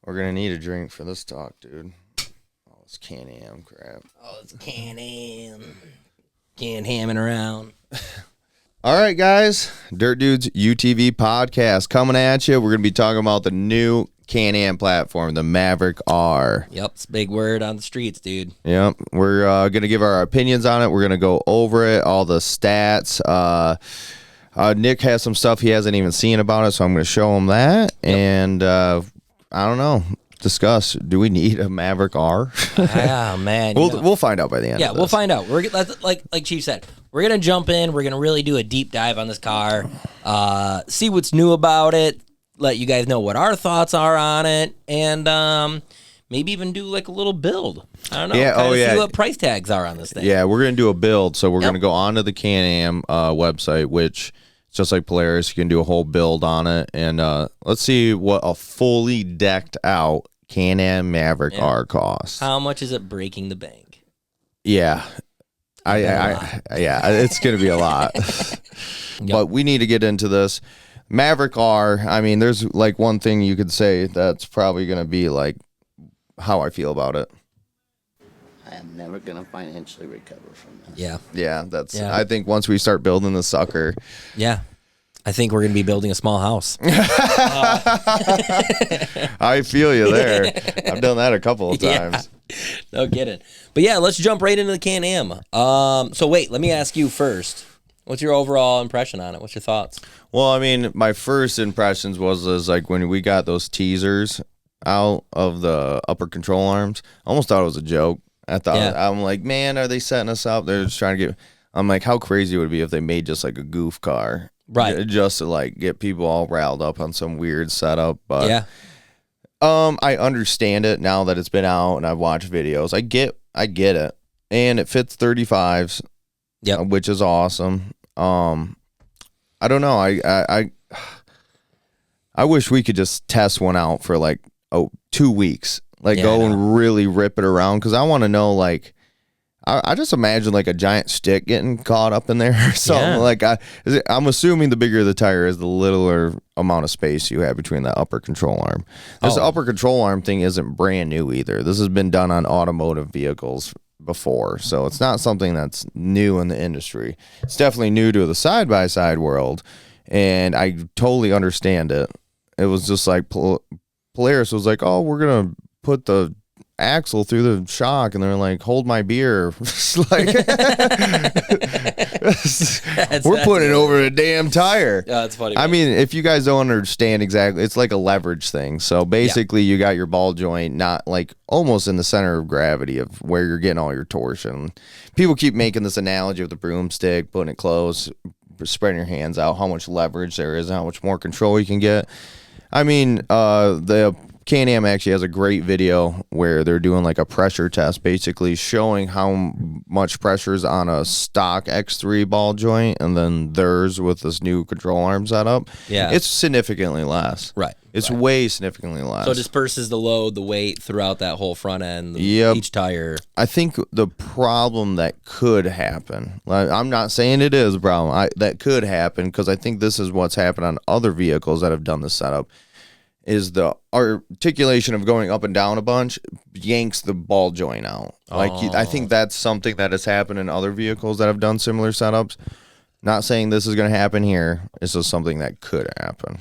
We're going to need a drink for this talk, dude. Oh, this Can-Am crap. Oh, it's Can-Am. Can-Hamming around. All right, guys. Dirt Dudes UTV podcast coming at you. We're going to be talking about the new Can-Am platform, the Maverick R. Yep, it's a big word on the streets, dude. Yep. We're going to give our opinions on it. We're going to go over it, all the stats. Nick has some stuff he hasn't even seen about it, so I'm going to show him that. Yep. And I don't know. Discuss. Do we need a Maverick R? Ah, man. We'll find out by the end. Yeah, of this. we'll find out. We're like Chief said, we're gonna jump in. We're gonna really do a deep dive on this car, see what's new about it, let you guys know what our thoughts are on it, and maybe even do like a little build. I don't know. Yeah. See what price tags are on this thing. Yeah, we're gonna do a build. So we're gonna go onto the Can-Am website, which. Just like Polaris, you can do a whole build on it. And let's see what a fully decked out Can-Am Maverick R costs. How much is it breaking the bank? Yeah. It's going to be a lot. But we need to get into this. Maverick R, I mean, there's like one thing you could say that's probably going to be like how I feel about it. I am never going to financially recover from that. Yeah. Yeah, I think once we start building the sucker. Yeah. I think we're going to be building a small house. I feel you there. I've done that a couple of times. No kidding. But yeah, let's jump right into the Can-Am. So wait, let me ask you first. What's your overall impression on it? What's your thoughts? Well, I mean, my first impressions was like when we got those teasers out of the upper control arms, I almost thought it was a joke. I'm like, man, are they setting us up? They're just trying to get. I'm like, how crazy would it be if they made just like a goof car, right? Just to like get people all riled up on some weird setup. But yeah, I understand it now that it's been out and I've watched videos. I get it, and it fits 35s, which is awesome. I don't know. I wish we could just test one out for like 2 weeks. Like, go and really rip it around, because I want to know, like, I just imagine, like, a giant stick getting caught up in there or something. Yeah. Like, I'm assuming the bigger the tire is, the littler amount of space you have between the upper control arm. This upper control arm thing isn't brand new either. This has been done on automotive vehicles before, so it's not something that's new in the industry. It's definitely new to the side-by-side world, and I totally understand it. It was just like Polaris was like, oh, we're going to put the axle through the shock, and they're like, hold my beer. Like, we're putting it over a damn tire. Yeah, that's funny. I mean, if you guys don't understand exactly, it's like a leverage thing. So basically you got your ball joint not like almost in the center of gravity of where you're getting all your torsion. People keep making this analogy of the broomstick, putting it close, spreading your hands out, how much leverage there is and how much more control you can get. I mean, the Can-Am actually has a great video where they're doing like a pressure test, basically showing how much pressure is on a stock X3 ball joint and then theirs with this new control arm setup. Yeah. It's significantly less. Right. It's way significantly less. So it disperses the load, the weight throughout that whole front end, each tire. I think the problem that could happen, I'm not saying it is a problem, that could happen, because I think this is what's happened on other vehicles that have done this setup, is the articulation of going up and down a bunch yanks the ball joint out. Like, I think that's something that has happened in other vehicles that have done similar setups. Not saying this is going to happen here. It's just something that could happen.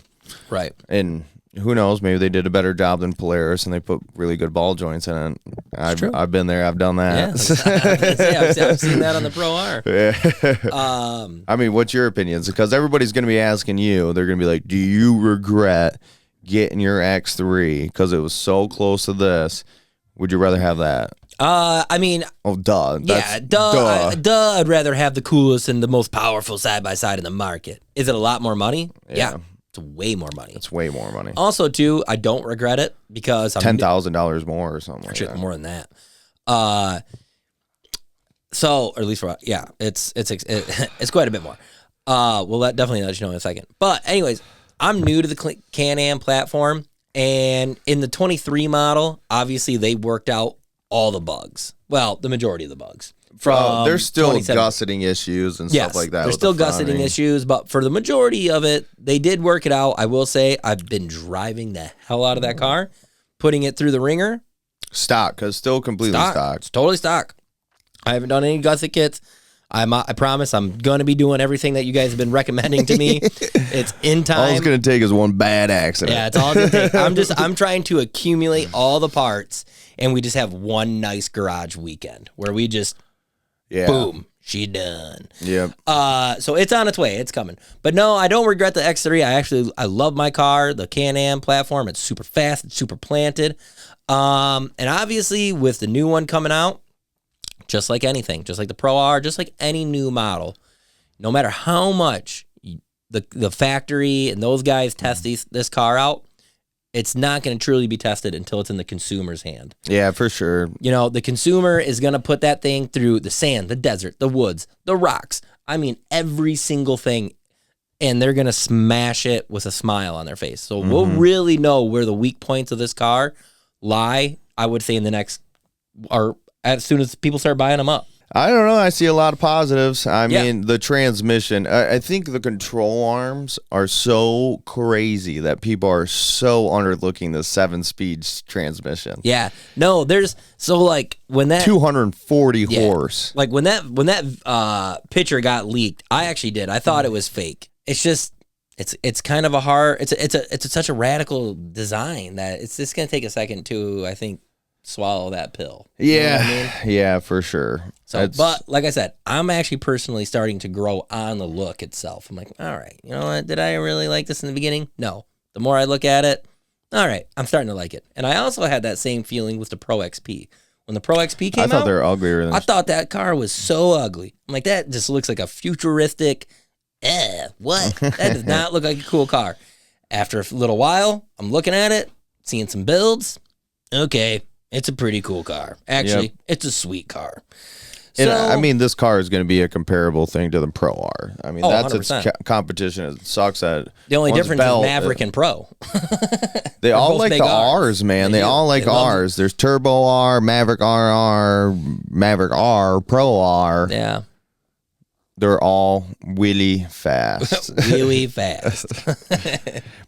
Right. And who knows? Maybe they did a better job than Polaris and they put really good ball joints in it. I've been there. I've done that. Yeah, I've seen that on the Pro R. Yeah. I mean, what's your opinions? Because everybody's going to be asking you. They're going to be like, do you regret getting your X3 because it was so close to this? Would you rather have that? I mean, duh. I'd rather have the coolest and the most powerful side-by-side in the market. Is it a lot more money? Yeah. It's way more money. It's way more money. Also, too, I don't regret it because $10,000 more or something like that. More than that. So, or at least it's quite a bit more. We'll definitely let you know in a second. But anyways, I'm new to the Can-Am platform, and in the 23 model, obviously they worked out all the bugs. Well, the majority of the bugs. There's still gusseting issues and stuff like that. There's still gusseting issues, but for the majority of it, they did work it out. I will say I've been driving the hell out of that car. putting it through the ringer. Stock, because still completely stock. It's totally stock. I haven't done any gusset kits. I promise I'm going to be doing everything that you guys have been recommending to me. It's in time. All it's going to take is one bad accident. Yeah, it's all going to take. I'm trying to accumulate all the parts, and we just have one nice garage weekend where we just, boom, she done. Yep. So it's on its way. It's coming. But no, I don't regret the X3. I love my car, the Can-Am platform. It's super fast. It's super planted. And obviously with the new one coming out, just like anything, just like the Pro R, just like any new model, no matter how much the factory and those guys test this car out, it's not going to truly be tested until it's in the consumer's hand. Yeah, for sure. You know, the consumer is going to put that thing through the sand, the desert, the woods, the rocks. I mean, every single thing. And they're going to smash it with a smile on their face. So we'll really know where the weak points of this car lie, I would say, in the next, or as soon as people start buying them up. I don't know. I see a lot of positives. I mean, the transmission, I think the control arms are so crazy that people are so underlooking the 7-speed transmission. Yeah. No, so like when that 240 horse. Like when that picture got leaked, I actually did. I thought it was fake. It's just it's kind of a hard, it's such a radical design that it's just going to take a second to, I think, swallow that pill. Yeah. You know what I mean? Yeah, for sure. So, but like I said, I'm actually personally starting to grow on the look itself. I'm like, all right, you know what? Did I really like this in the beginning? No. The more I look at it, all right, I'm starting to like it. And I also had that same feeling with the Pro XP. When the Pro XP came out, I thought they were uglier than I thought that car was so ugly. I'm like, that just looks like a futuristic, what? That does not look like a cool car. After a little while, I'm looking at it, seeing some builds. Okay, it's a pretty cool car. Actually, it's a sweet car. And I mean, this car is going to be a comparable thing to the Pro R. I mean, that's 100%. its competition. It sucks that the only difference is Maverick and Pro. They all like the R's, man. They all like R's. There's Turbo R, Maverick RR, Maverick R, Pro R. Yeah. They're all really fast. Really fast.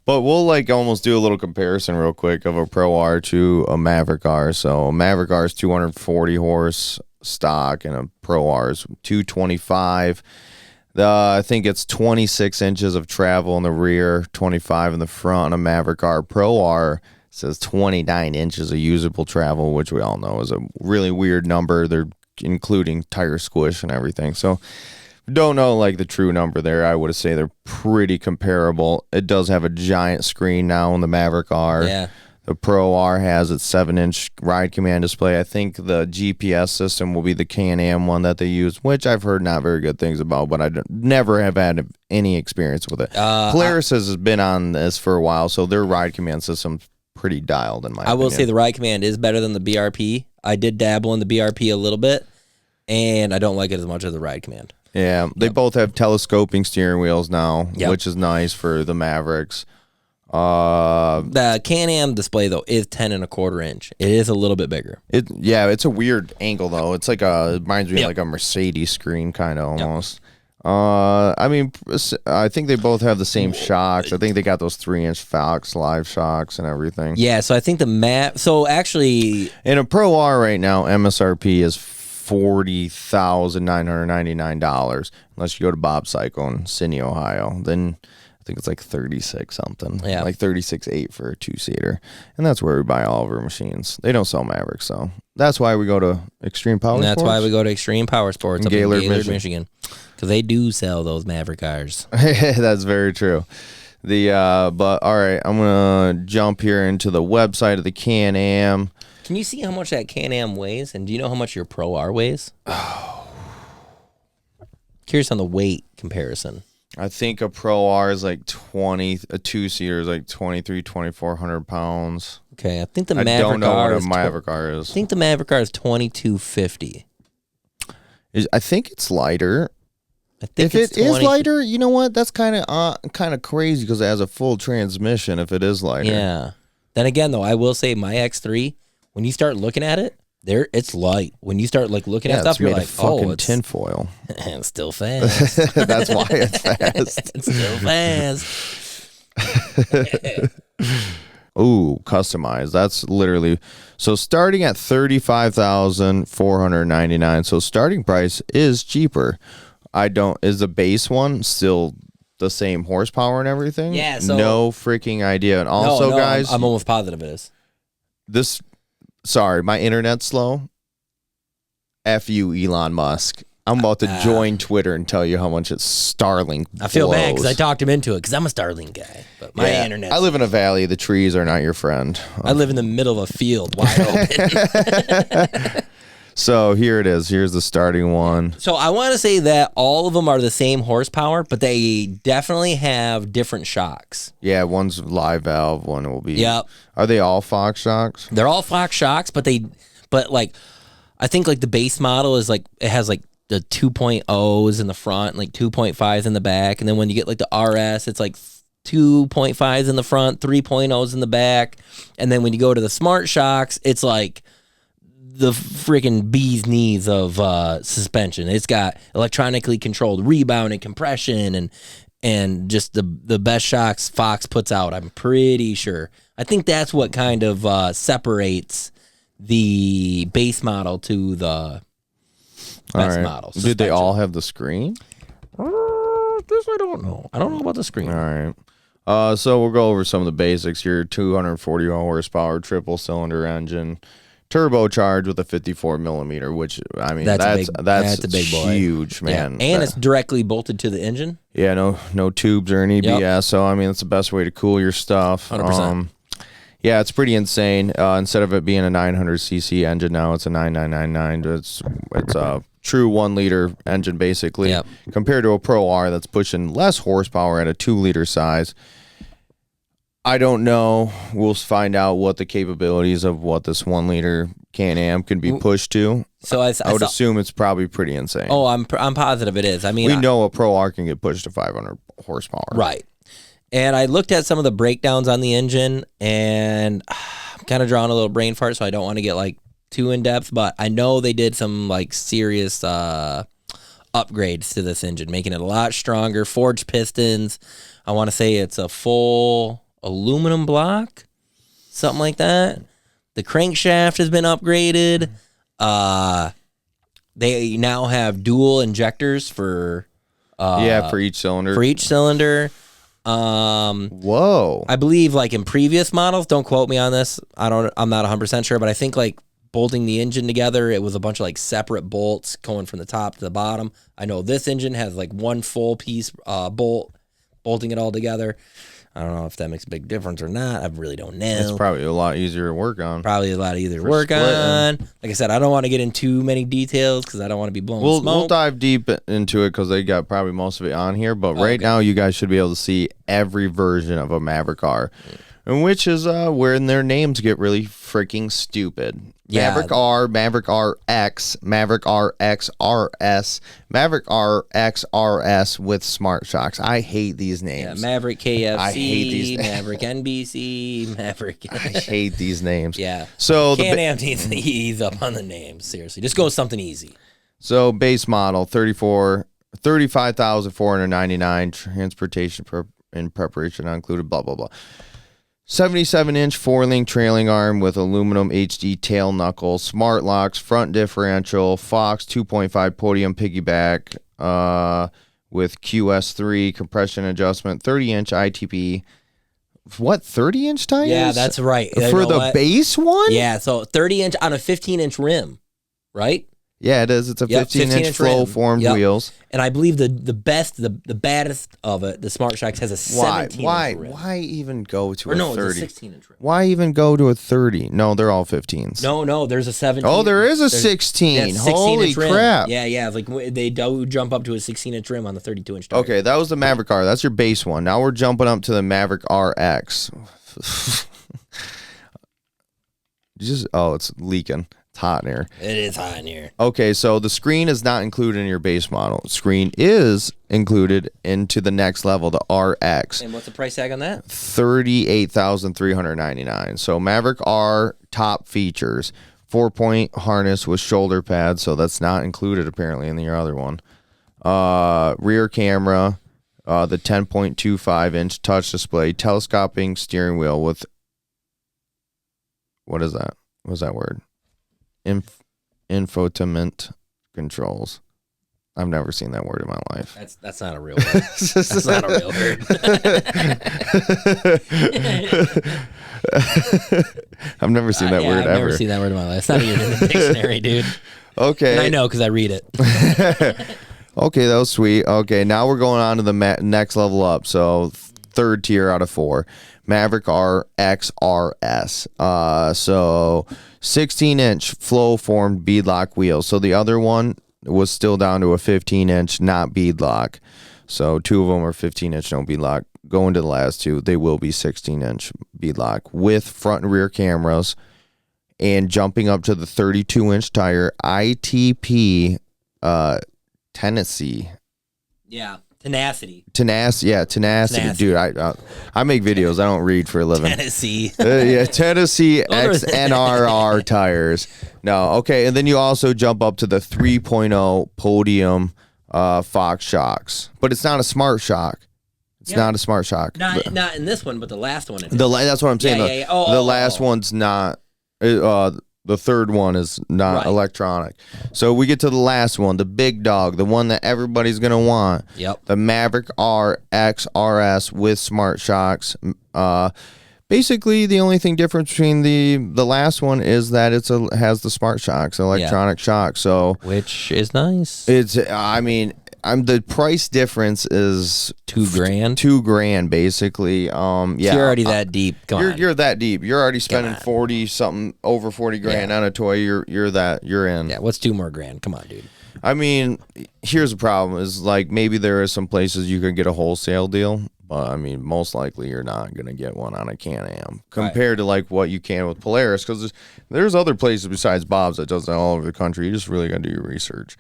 But we'll like almost do a little comparison real quick of a Pro R to a Maverick R. So a Maverick R is 240 horse stock and a Pro R is 225. I think it's 26 inches of travel in the rear, 25 in the front. A Maverick R Pro R says 29 inches of usable travel, which we all know is a really weird number. They're including tire squish and everything. So don't know like the true number there. I would say they're pretty comparable. It does have a giant screen now in the Maverick R. Yeah. The Pro R has its 7-inch ride command display. I think the GPS system will be the Can-Am one that they use, which I've heard not very good things about, but I never have had any experience with it. Polaris has been on this for a while, so their ride command system's pretty dialed in my opinion. I will say the ride command is better than the BRP. I did dabble in the BRP a little bit, and I don't like it as much as the ride command. Yeah, they both have telescoping steering wheels now, which is nice for the Mavericks. The Can-Am display though is 10 1/4 inch. It is a little bit bigger. It's a weird angle though. It's like it reminds me of like a Mercedes screen kind of almost. I mean, I think they both have the same shocks. I think they got those 3-inch Fox live shocks and everything. Yeah, so I think so actually in a Pro R right now, MSRP is $40,999 unless you go to Bob Cycle in Sidney, Ohio. Then I think it's like 36 something. Yeah. Like 36.8 for a 2-seater. And that's where we buy all of our machines. They don't sell Mavericks, so that's why we go to Extreme Power Sports. That's why we go to Extreme Power Sports up in Gaylord, Michigan. Because they do sell those Maverick cars. That's very true. But all right, I'm gonna jump here into the website of the Can-Am. Can you see how much that Can-Am weighs? And do you know how much your Pro R weighs? Curious on the weight comparison. I think a Pro R is like 20, a 2-seater is like 2,400 pounds. Okay, I think the Maverick R I don't know what a Maverick R is. I think the Maverick R is 2,250. I think it's lighter. I think if it is lighter, you know what? That's kind of crazy because it has a full transmission. If it is lighter, yeah. Then again, though, I will say my X3. When you start looking at it, it's light. When you start like looking at stuff, you're like, fucking tinfoil. It's still fast. That's why it's fast. It's still fast. Ooh, customized. That's literally so starting at $35,499. So starting price is cheaper. Is the base one still the same horsepower and everything? Yeah, so no freaking idea. And also, guys, I'm almost positive it is. Sorry, my internet's slow. F you, Elon Musk. I'm about to join Twitter and tell you how much it's Starlink blows. I feel bad because I talked him into it because I'm a Starlink guy. But my internet. I live in a valley. The trees are not your friend. I live in the middle of a field, wide open. So here it is. Here's the starting one. So I want to say that all of them are the same horsepower, but they definitely have different shocks. Yeah, one's live valve. One will be. Yep. Are they all Fox shocks? They're all Fox shocks, but like, I think like the base model is like, it has like the 2.0s in the front, and like 2.5s in the back. And then when you get like the RS, it's like 2.5s in the front, 3.0s in the back. And then when you go to the Smart Shocks, it's like the freaking bee's knees of suspension. It's got electronically controlled rebound and compression and just the best shocks Fox puts out, I'm pretty sure. I think that's what kind of separates the base model to the best model. Did they all have the screen? This I don't know. I don't know about the screen. All right. So we'll go over some of the basics here. 240 horsepower, triple cylinder engine, turbocharged with a 54 millimeter, which I mean that's a big boy. Huge, man. Yeah. And it's directly bolted to the engine. Yeah, no tubes or any BS. Yep. So I mean it's the best way to cool your stuff. 100%. Yeah, it's pretty insane. Instead of it being a 900cc engine, now it's a 9999. It's a true 1 liter engine basically, compared to a Pro R that's pushing less horsepower at a 2 liter size. I don't know. We'll find out what the capabilities of what this 1 liter Can-Am can be pushed to. So I would assume it's probably pretty insane. Oh, I'm positive it is. I mean, we know a Pro R can get pushed to 500 horsepower. Right. And I looked at some of the breakdowns on the engine, and I'm kind of drawing a little brain fart, so I don't want to get like too in depth, but I know they did some like serious upgrades to this engine, making it a lot stronger. Forged pistons. I want to say it's a full aluminum block, something like that. The crankshaft has been upgraded. They now have dual injectors for each cylinder. Whoa. I believe like in previous models, don't quote me on this. I'm not 100% sure, but I think like bolting the engine together, it was a bunch of like separate bolts going from the top to the bottom. I know this engine has like one full piece bolt bolting it all together. I don't know if that makes a big difference or not. I really don't know. It's probably a lot easier to work on. Like I said, I don't want to get into too many details because I don't want to be blowing smoke. We'll dive deep into it because they got probably most of it on here. But right now, you guys should be able to see every version of a Maverick R, and which is where their names get really freaking stupid. Yeah. Maverick R, Maverick RX, Maverick RX RS, Maverick RX RS with smart shocks. I hate these names. Yeah, Maverick KFC, I hate these Maverick NBC, Maverick. I hate these names. Yeah. So Can-Am needs to ease up on the names. Seriously, just go with something easy. So base model 35,499. Transportation in preparation not included. Blah blah blah. 77-inch 4-link trailing arm with aluminum HD tail knuckles, smart locks, front differential, Fox 2.5 podium piggyback with QS3 compression adjustment, 30-inch ITP. What, 30-inch tires? Yeah, that's right. For the base one? Yeah, so 30-inch on a 15-inch rim, right? Yeah, it is. It's a 15-inch flow-formed wheels. And I believe the baddest of it, the Smart Shocks, has a 17-inch rim. Why even go to a 30? It's a 16-inch rim. Why even go to a 30? No, they're all 15s. No, there's a 17. Oh, there is a 16. Holy crap. Yeah. Like they do jump up to a 16-inch rim on the 32-inch tire. Okay, that was the Maverick R. That's your base one. Now we're jumping up to the Maverick RX. It's leaking. Hot in here. It is hot in here. Okay, so the screen is not included in your base model. Screen is included into the next level, the RX. And what's the price tag on that? $38,399. So Maverick R top features 4-point harness with shoulder pads, so that's not included apparently in your other one. Rear camera, the 10.25-inch touch display, telescoping steering wheel with what is that? What's that word? Infotainment controls. I've never seen that word in my life. That's not a real word. That's not a real word. I've never seen that word ever. I've never seen that word in my life. It's not even in the dictionary, dude. Okay. And I know because I read it. Okay, that was sweet. Okay, now we're going on to the next level up. So third tier out of 4. Maverick RX RS. So 16-inch flow formed beadlock wheels. So the other one was still down to a 15-inch, not beadlock. So 2 of them are 15-inch, no beadlock. Going to the last 2, they will be 16-inch beadlock with front and rear cameras, and jumping up to the 32-inch tire ITP Tennessee. Yeah, tenacity. Tenacity. Dude, I make videos. I don't read for a living. Tennessee. Tennessee XNRR tires. No, okay. And then you also jump up to the 3.0 Podium Fox shocks. But it's not a smart shock. It's not a smart shock. Not in this one, but the last one. That's what I'm saying. The last one's not. The third one is not electronic. So we get to the last one, the big dog, the one that everybody's going to want. Yep. The Maverick RX RS with smart shocks. Basically, the only thing different between the last one is that has the smart shocks, electronic shocks. So which is nice. The price difference is $2,000. $2,000 basically. Yeah. You're already that deep. Come on. You're that deep. You're already spending 40 something over 40 grand on a toy. You're in. Yeah. What's $2 more grand? Come on, dude. I mean, here's the problem: is like maybe there are some places you could get a wholesale deal, but I mean, most likely you're not gonna get one on a Can-Am compared to like what you can with Polaris, because there's other places besides Bob's that does that all over the country. You just really gotta do your research.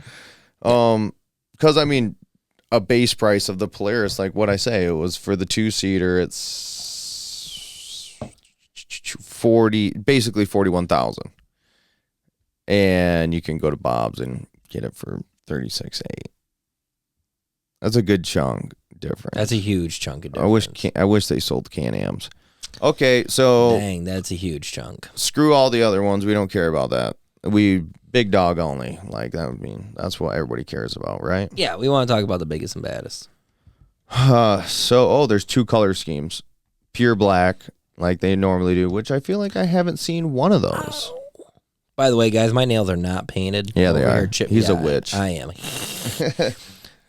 Because, I mean, a base price of the Polaris, like what I say, it was for the 2-seater, it's basically $41,000. And you can go to Bob's and get it for $36,800. That's a good chunk difference. That's a huge chunk of difference. I wish they sold Can-Ams. Okay, so... Dang, that's a huge chunk. Screw all the other ones. We don't care about that. Big dog only. Like, that would mean that's what everybody cares about, right? Yeah, we want to talk about the biggest and baddest. There's 2 color schemes. Pure black, like they normally do, which I feel like I haven't seen one of those. By the way, guys, my nails are not painted. Yeah, they are. He's a witch. I am.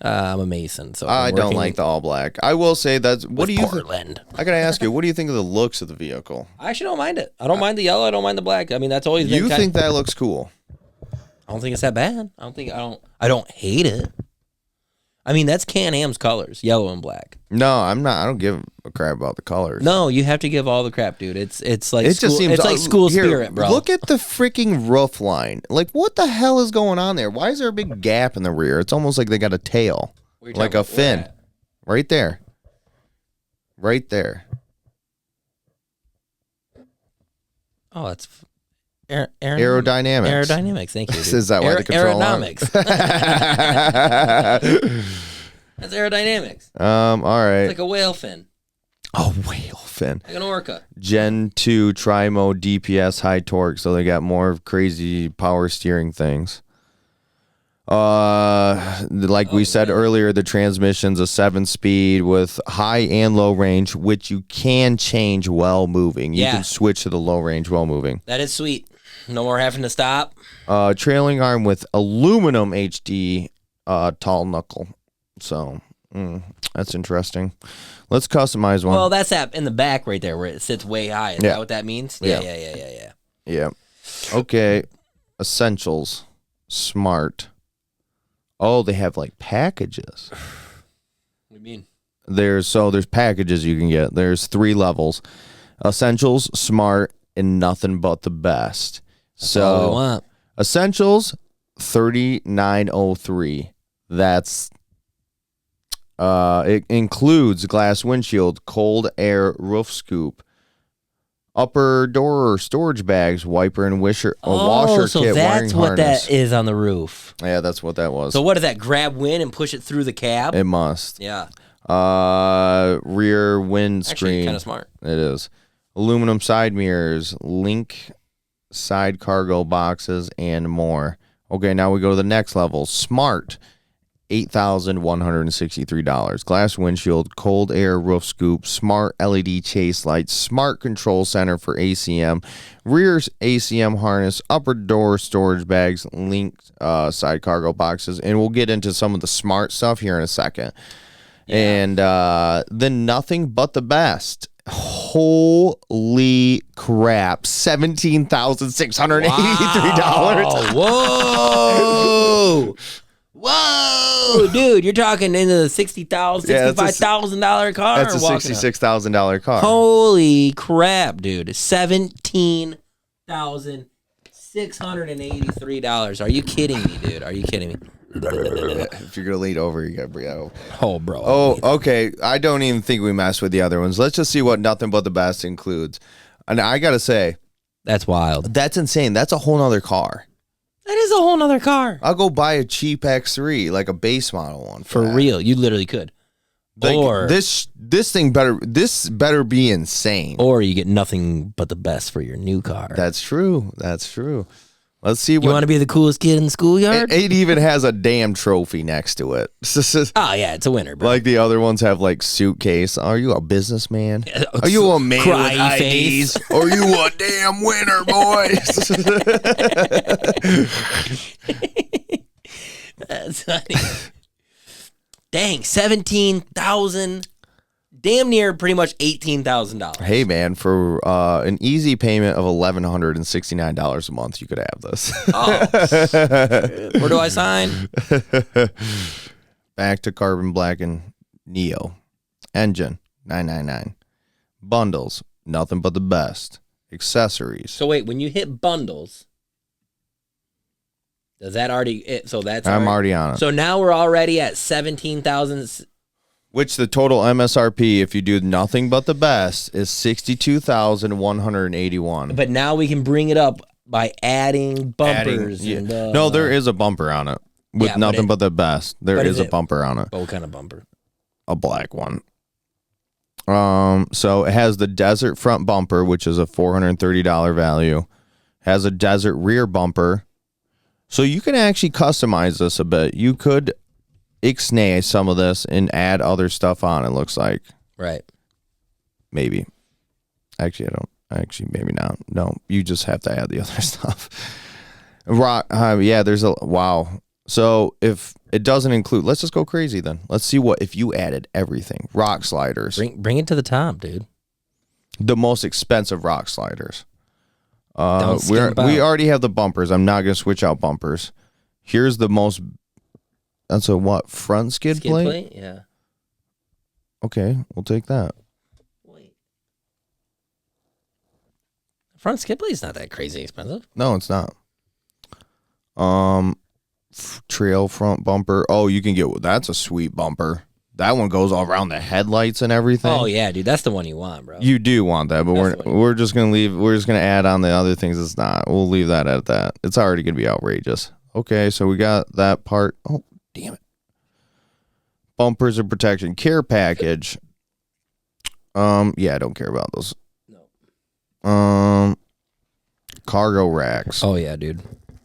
I'm a Mason, so I don't like the all black. I will say that's... What do you Portland. I gotta ask you, what do you think of the looks of the vehicle? I actually don't mind it. I don't mind the yellow. I don't mind the black. I mean, that's always been... You think that looks cool? I don't think it's that bad. I don't hate it. I mean, that's Can-Am's colors, yellow and black. No, I'm not. I don't give a crap about the colors. No, you have to give all the crap, dude. It's like it just seems, it's like school spirit, bro. Look at the freaking roof line. Like, what the hell is going on there? Why is there a big gap in the rear? It's almost like they got a tail, like a fin, right there, right there. Oh, it's aerodynamics. Aerodynamics, thank you. Dude. Is that why the control aerodynamics? That's aerodynamics. All right. It's like a whale fin. A whale fin. Like an orca. Gen 2 tri-mode DPS high torque, so they got more crazy power steering things. Like we said earlier, the transmission's a 7-speed with high and low range, which you can change while moving. You can switch to the low range while moving. That is sweet. No more having to stop. Trailing arm with aluminum HD tall knuckle. So that's interesting. Let's customize one. Well, that's that in the back right there where it sits way high. Is that what that means? Yeah. Okay. Essentials. Smart. Oh, they have like packages. What do you mean? There's packages you can get. There's 3 levels. Essentials, smart, and nothing but the best. That's all we want. Essentials, $39.03. That's it includes glass windshield, cold air roof scoop, upper door storage bags, wiper and washer kit, wiring harness. So that's what that is on the roof. Yeah, that's what that was. So what does that grab wind and push it through the cab? It must. Yeah. Rear windscreen. Actually, kind of smart. It is. Aluminum side mirrors, link side cargo boxes, and more. Okay, now we go to the next level. Smart, $8,163. Glass windshield, cold air roof scoop, smart LED chase lights, smart control center for ACM, rear ACM harness, upper door storage bags, linked side cargo boxes, and we'll get into some of the smart stuff here in a second. Yeah. And then nothing but the best. Holy crap, $17,683. Whoa. Whoa, dude, you're talking into the $60,000, $65,000 car. That's a $66,000 car. Holy crap, dude. $17,683. Are you kidding me, dude? Are you kidding me? If you're going to lean over, you got to bring that over. Oh, bro. Oh, okay. I don't even think we messed with the other ones. Let's just see what nothing but the best includes. And I got to say, that's wild. That's insane. That's a whole nother car. That is a whole nother car. I'll go buy a cheap X3, like a base model one. For real. You literally could. Like, or this better be insane. Or you get nothing but the best for your new car. That's true. That's true. Let's see. You want to be the coolest kid in the schoolyard? It even has a damn trophy next to it. Oh, yeah, it's a winner, bro. Like the other ones have like suitcase. Are you a businessman? Are you a man with IDs? Or are you a damn winner, boys? That's funny. Dang, 17,000. Damn near pretty much $18,000. Hey, man, for an easy payment of $1,169 a month, you could have this. Oh, where do I sign? Back to Carbon Black and Neo. Engine, $999. Bundles, nothing but the best. Accessories. So wait, when you hit bundles, does that already? So that's I'm already on it. So now we're already at 17,000. Which the total MSRP, if you do nothing but the best, is $62,181. But now we can bring it up by adding bumpers. No, there is a bumper on it. With nothing but the best, there is a bumper on it. What kind of bumper? A black one. So it has the desert front bumper, which is a $430 value. Has a desert rear bumper. So you can actually customize this a bit. You could ixnay some of this and add other stuff on, it looks like. Right. Maybe. Actually, I don't. Actually, maybe not. No, you just have to add the other stuff. Rock. Yeah, there's a... Wow. So if it doesn't include... Let's just go crazy then. Let's see what... If you added everything. Rock sliders. Bring it to the top, dude. The most expensive rock sliders. We already have the bumpers. I'm not going to switch out bumpers. Here's the most... That's a what? Front skid plate? Yeah. Okay, we'll take that. Wait. Front skid plate's not that crazy expensive. No, it's not. Trail front bumper. Oh, you can get... That's a sweet bumper. That one goes all around the headlights and everything. Oh, yeah, dude. That's the one you want, bro. You do want that, but we're just going to leave... We're just going to add on the other things. It's not. We'll leave that at that. It's already going to be outrageous. Okay, so we got that part. Oh, damn it. Bumpers and protection. Care package. Yeah, I don't care about those. No. Cargo racks. Oh, yeah, dude.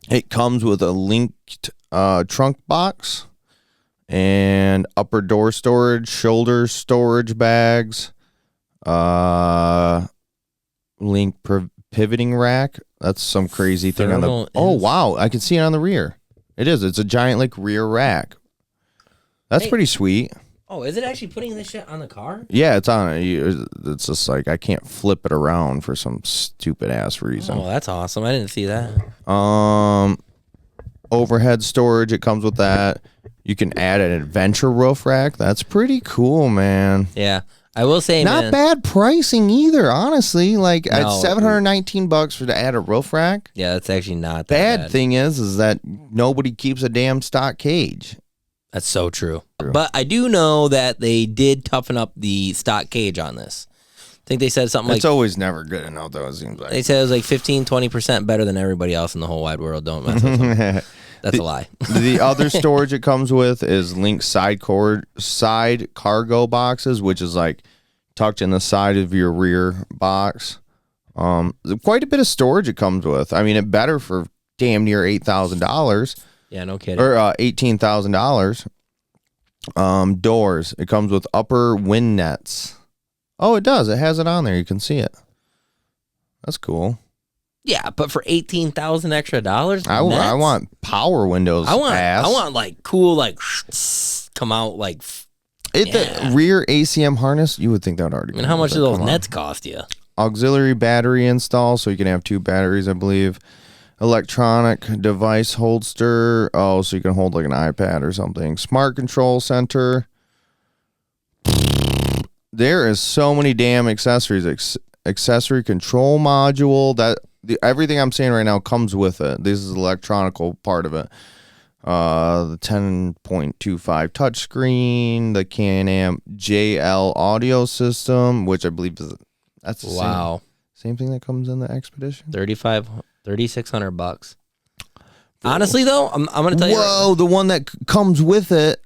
It comes with a linked trunk box and upper door storage, shoulder storage bags, link pivoting rack. That's some crazy thing on the... Oh, wow. I can see it on the rear. It is. It's a giant, like, rear rack. That's pretty sweet. Oh, is it actually putting this shit on the car? Yeah, it's on it. It's just like I can't flip it around for some stupid ass reason. Oh, that's awesome. I didn't see that. Overhead storage. It comes with that. You can add an adventure roof rack. That's pretty cool, man. Yeah, I will say, not bad pricing either. Honestly, like at $719 to add a roof rack. Yeah, that's actually not that bad. Thing is that nobody keeps a damn stock cage. That's so true. But I do know that they did toughen up the stock cage on this. I think they said something like... It's always never good enough, though, it seems like. They said it was like 15-20% better than everybody else in the whole wide world. Don't mess with them. That's a lie. The other storage it comes with is linked side cargo boxes, which is like tucked in the side of your rear box. Quite a bit of storage it comes with. I mean, it better for damn near $8,000. Yeah, no kidding. Or $18,000. Doors. It comes with upper wind nets. Oh, it does. It has it on there. You can see it. That's cool. Yeah, but for $18,000 extra dollars, I want power windows. I want like cool, like come out like. The rear ACM harness, you would think that would already. And how much do those nets cost you? Auxiliary battery install, so you can have 2 batteries, I believe. Electronic device holster. Oh, so you can hold like an iPad or something. Smart control center. There is so many damn accessories. Accessory control module. Everything I'm saying right now comes with it. This is the electronical part of it. The 10.25 touchscreen, the Can-Am JL audio system, which I believe that's the same thing that comes in the Xpedition. $3,600. Honestly, though, I'm going to tell you. Whoa, the one that comes with it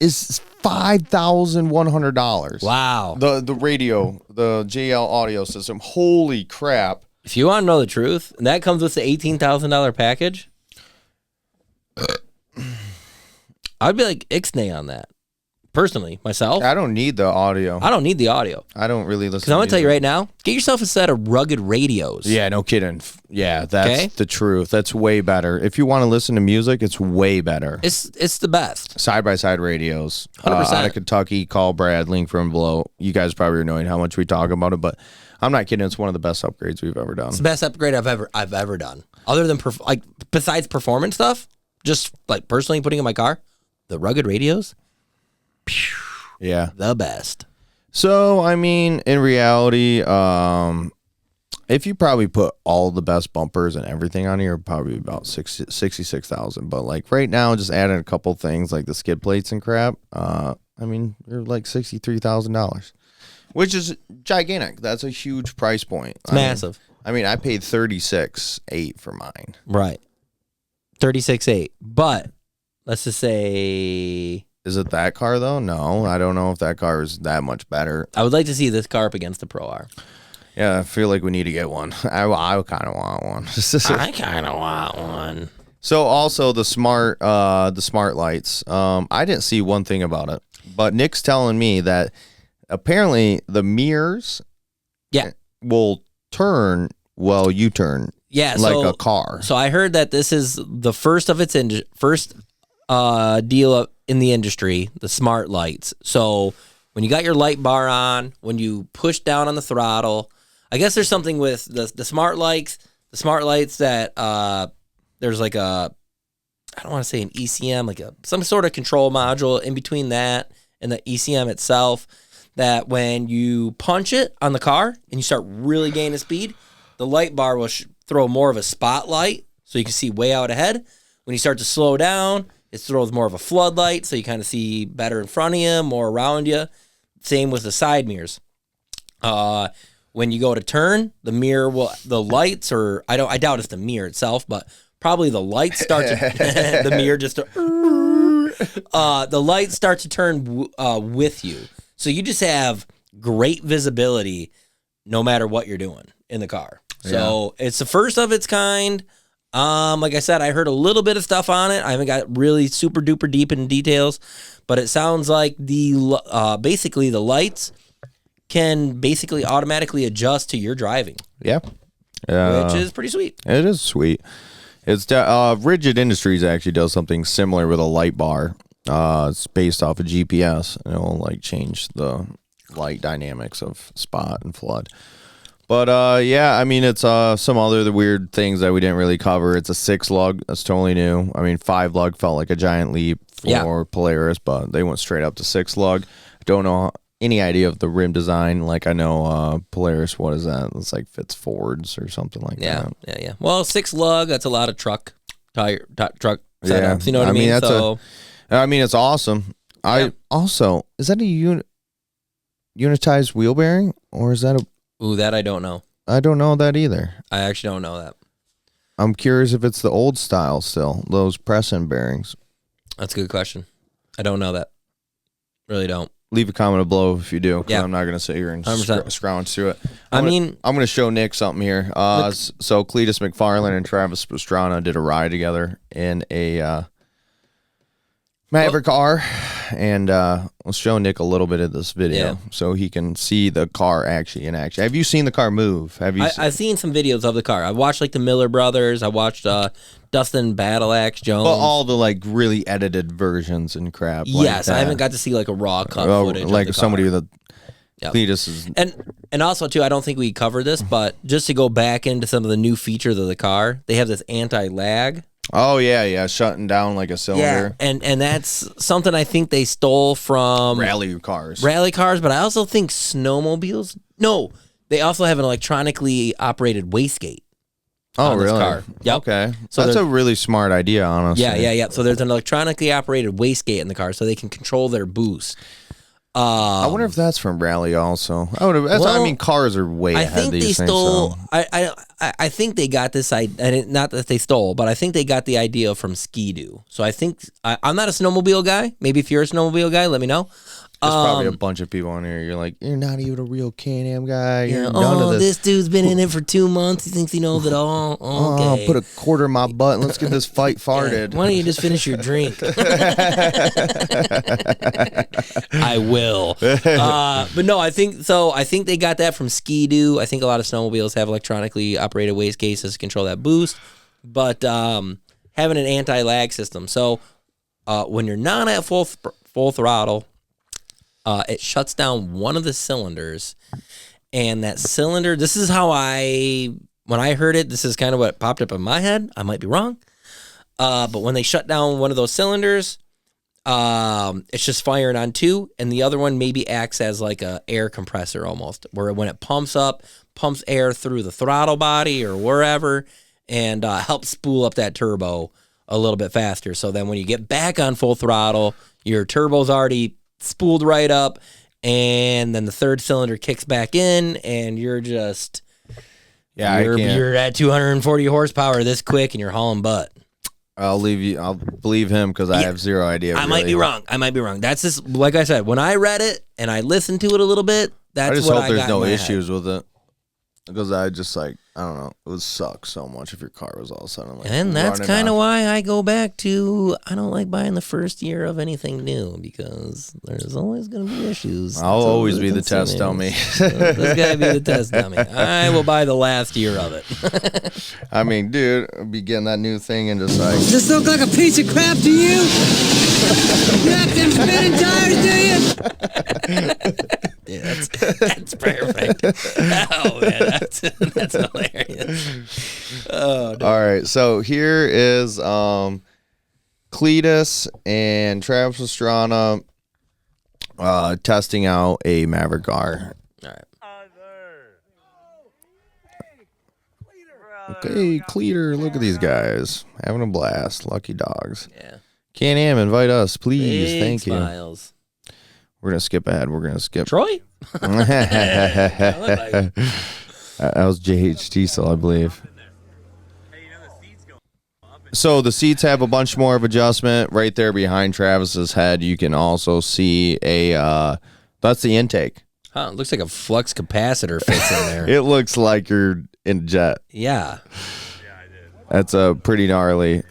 is $5,100. Wow. The radio, the JL audio system. Holy crap. If you want to know the truth, that comes with the $18,000 package. I'd be like Ixnay on that. Personally, myself. I don't need the audio. I don't need the audio. I don't really listen. Because I'm going to tell you right now, get yourself a set of rugged radios. Yeah, no kidding. Yeah, that's the truth. That's way better. If you want to listen to music, it's way better. It's the best. Side-by-side radios. 100%. Out of Kentucky, call Brad, link from below. You guys probably are knowing how much we talk about it, but I'm not kidding. It's one of the best upgrades we've ever done. It's the best upgrade I've ever done. Other than, besides performance stuff, just like personally putting in my car, the rugged radios, the best. So, I mean, in reality, if you probably put all the best bumpers and everything on here, probably about 66,000. But like right now, just adding a couple things like the skid plates and crap, I mean, you're like $63,000, which is gigantic. That's a huge price point. It's massive. I mean, I paid $36,800 for mine. Right. $36,800. But let's just say, is it that car though? No, I don't know if that car is that much better. I would like to see this car up against the Pro R. Yeah, I feel like we need to get one. I kind of want one. I kind of want one. So also the smart lights. I didn't see one thing about it, but Nick's telling me that apparently the mirrors, will turn while you turn. Yeah, like a car. So I heard that this is the first of its deal in the industry, the smart lights. So when you got your light bar on, when you push down on the throttle, I guess there's something with the smart lights. The smart lights that there's like I don't want to say an ECM, like some sort of control module in between that and the ECM itself. That when you punch it on the car and you start really gaining speed, the light bar will throw more of a spotlight so you can see way out ahead. When you start to slow down, it throws more of a floodlight so you kind of see better in front of you, more around you. Same with the side mirrors. When you go to turn, the lights, or I doubt it's the mirror itself, but probably the lights start to the mirror just the lights start to turn with you. So you just have great visibility no matter what you're doing in the car. So it's the first of its kind. Like I said, I heard a little bit of stuff on it. I haven't got really super duper deep in details, but it sounds like basically the lights can basically automatically adjust to your driving. Yeah. Which is pretty sweet. It is sweet. It's Rigid Industries actually does something similar with a light bar. It's based off of GPS, and it'll like change the light dynamics of spot and flood. But I mean, it's some other weird things that we didn't really cover. It's a 6-lug. That's totally new. I mean, 5-lug felt like a giant leap for Polaris, but they went straight up to 6-lug. I don't know any idea of the rim design. Like I know Polaris, what is that? It's like fits Fords or something like that. Yeah. Well, 6-lug, that's a lot of truck setups. You know what I mean? I mean, it's awesome. I also, is that a unitized wheel bearing, or is that a? Ooh, that I don't know. I don't know that either. I actually don't know that. I'm curious if it's the old style still, those press-in bearings. That's a good question. I don't know that. Really don't. leave a comment below if you do. Yeah. I'm not going to sit here and 100%. scrounge through it. I I'm mean, going to show Nick something here. So Cletus McFarlane and Travis Pastrana did a ride together in a Maverick R, and let's show Nick a little bit of this video so he can see the car actually in action. Have you seen the car move? I've seen some videos of the car. I watched like the Miller Brothers. I watched Dustin Battle Axe Jones. Well, all the like really edited versions and crap. Yes, like I haven't got to see like a raw cut footage. Like of the somebody car. with a Cletus is, and also too, I don't think we covered this, but just to go back into some of the new features of the car, they have this anti-lag. Oh yeah, shutting down like a cylinder. Yeah, and that's something I think they stole from Rally cars, but I also think snowmobiles. No, they also have an electronically operated wastegate. Oh, on this really? Car. Yep. Okay, So that's a really smart idea, honestly. Yeah. So there's an electronically operated wastegate in the car, so they can control their boost. I wonder if that's from Rally also. I mean, cars are way I ahead think these they things. stole. So. I think they got this idea. Not that they stole, but I think they got the idea from Ski-Doo. So I think I'm not a snowmobile guy. Maybe if you're a snowmobile guy, let me know. There's probably a bunch of people on here. You're like, you're not even a real Can-Am guy. You're none of this dude's been in it for 2 months. He thinks he knows it all. Okay. Oh, put a quarter in my butt and let's get this fight farted. Why don't you just finish your drink? I will. But no, I think so. I think they got that from Ski-Doo. I think a lot of snowmobiles have electronically operated waste cases to control that boost. But having an anti-lag system. So when you're not at full throttle, it shuts down one of the cylinders, and that cylinder, this is how when I heard it, this is kind of what popped up in my head. I might be wrong. But when they shut down one of those cylinders, it's just firing on two, and the other one maybe acts as like a air compressor almost, where when it pumps air through the throttle body or wherever, and helps spool up that turbo a little bit faster. So then when you get back on full throttle, your turbo's already spooled right up, and then the third cylinder kicks back in, and you're just you're at 240 horsepower this quick, and you're hauling butt. I'll believe him because I have zero idea. I might be wrong. That's just like I said. When I read it and I listened to it a little bit, that's I just what hope I there's got no in my issues head. with it. Because I just I don't know, it would suck so much if your car was all of a sudden like. And that's kind of why I go back to I don't like buying the first year of anything new, because there's always going to be issues. I'll always be the test dummy. So this guy be the test dummy. I will buy the last year of it. I mean, dude, I'll be getting that new thing and just like. Does this look like a piece of crap to you? You got them spinning tires, do you? Yeah, that's perfect. Oh man, that's hilarious. Oh, dude. All right, so here is Cletus and Travis Pastrana testing out a Maverick R. All right. Okay, Cleater, look at these guys having a blast. Lucky dogs. Yeah. Can-Am, invite us, please. Big Thank smiles. you. We're gonna skip ahead. We're gonna skip. Troy? That was JH Diesel, I believe. So the seats have a bunch more of adjustment right there behind Travis's head. You can also see that's the intake. Huh, it looks like a flux capacitor fits in there. It looks like you're in a jet. Yeah. That's a pretty gnarly.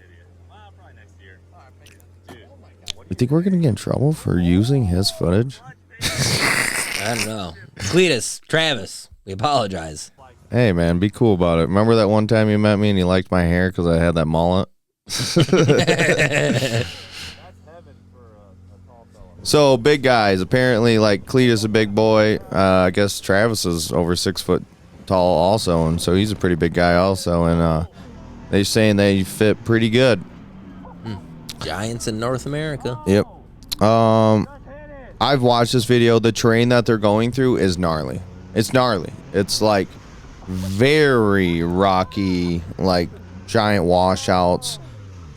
You think we're gonna get in trouble for using his footage? I don't know. Cletus, Travis, we apologize. Hey man, be cool about it. Remember that one time you met me and you liked my hair because I had that mullet? So big guys. Apparently, like Cletus is a big boy. I guess Travis is over 6 foot tall also, and so he's a pretty big guy also. And they're saying they fit pretty good. Giants in North America. Yep. I've watched this video. The terrain that they're going through is gnarly. It's gnarly. It's like very rocky, like giant washouts.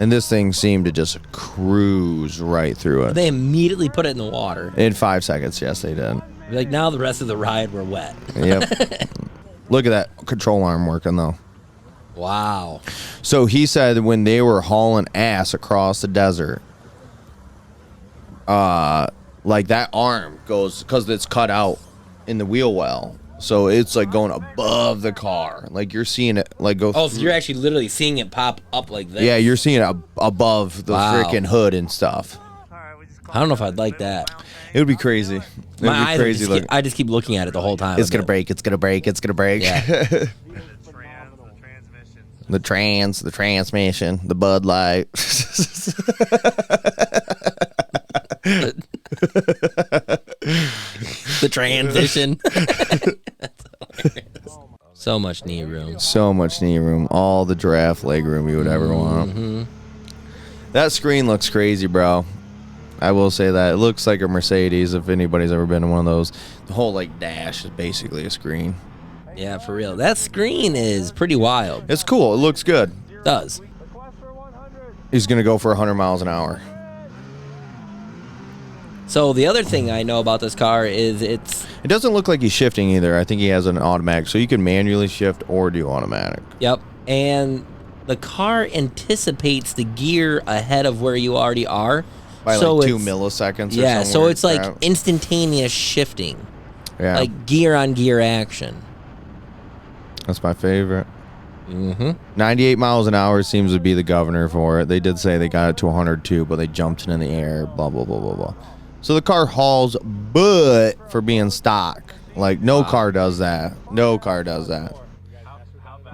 And this thing seemed to just cruise right through it. They immediately put it in the water. In 5 seconds, yes, they did. Like now the rest of the ride were wet. Yep. Look at that control arm working, though. Wow. So he said when they were hauling ass across the desert, like that arm goes, because it's cut out in the wheel well. So it's like going above the car. Like you're seeing it like go. Oh, so you're actually literally seeing it pop up like this. Yeah, you're seeing it above the freaking hood and stuff. I don't know if I'd like that. It would be crazy. It would My be eyes crazy. I just keep looking at it the whole time. It's gonna break. It's gonna break. It's gonna break. Yeah. the transmission, the Bud Light. The transition. So much knee room. So much knee room. All the draft leg room you would ever want. That screen looks crazy, bro. I will say that. It looks like a Mercedes if anybody's ever been in one of those. The whole like dash is basically a screen. Yeah, for real. That screen is pretty wild. It's cool. It looks good. It does. He's going to go for 100 miles an hour. So the other thing I know about this car is It doesn't look like he's shifting either. I think he has an automatic. So you can manually shift or do automatic. Yep. And the car anticipates the gear ahead of where you already are. By so like 2 it's- milliseconds or Yeah, something so weird it's like crap. instantaneous shifting. Yeah, Like gear on gear action. that's my favorite. 98 miles an hour seems to be the governor for it. They did say they got it to 102, but they jumped it in the air, blah, blah, blah, blah, blah. So the car hauls butt for being stock. Like, no car does that. No car does that.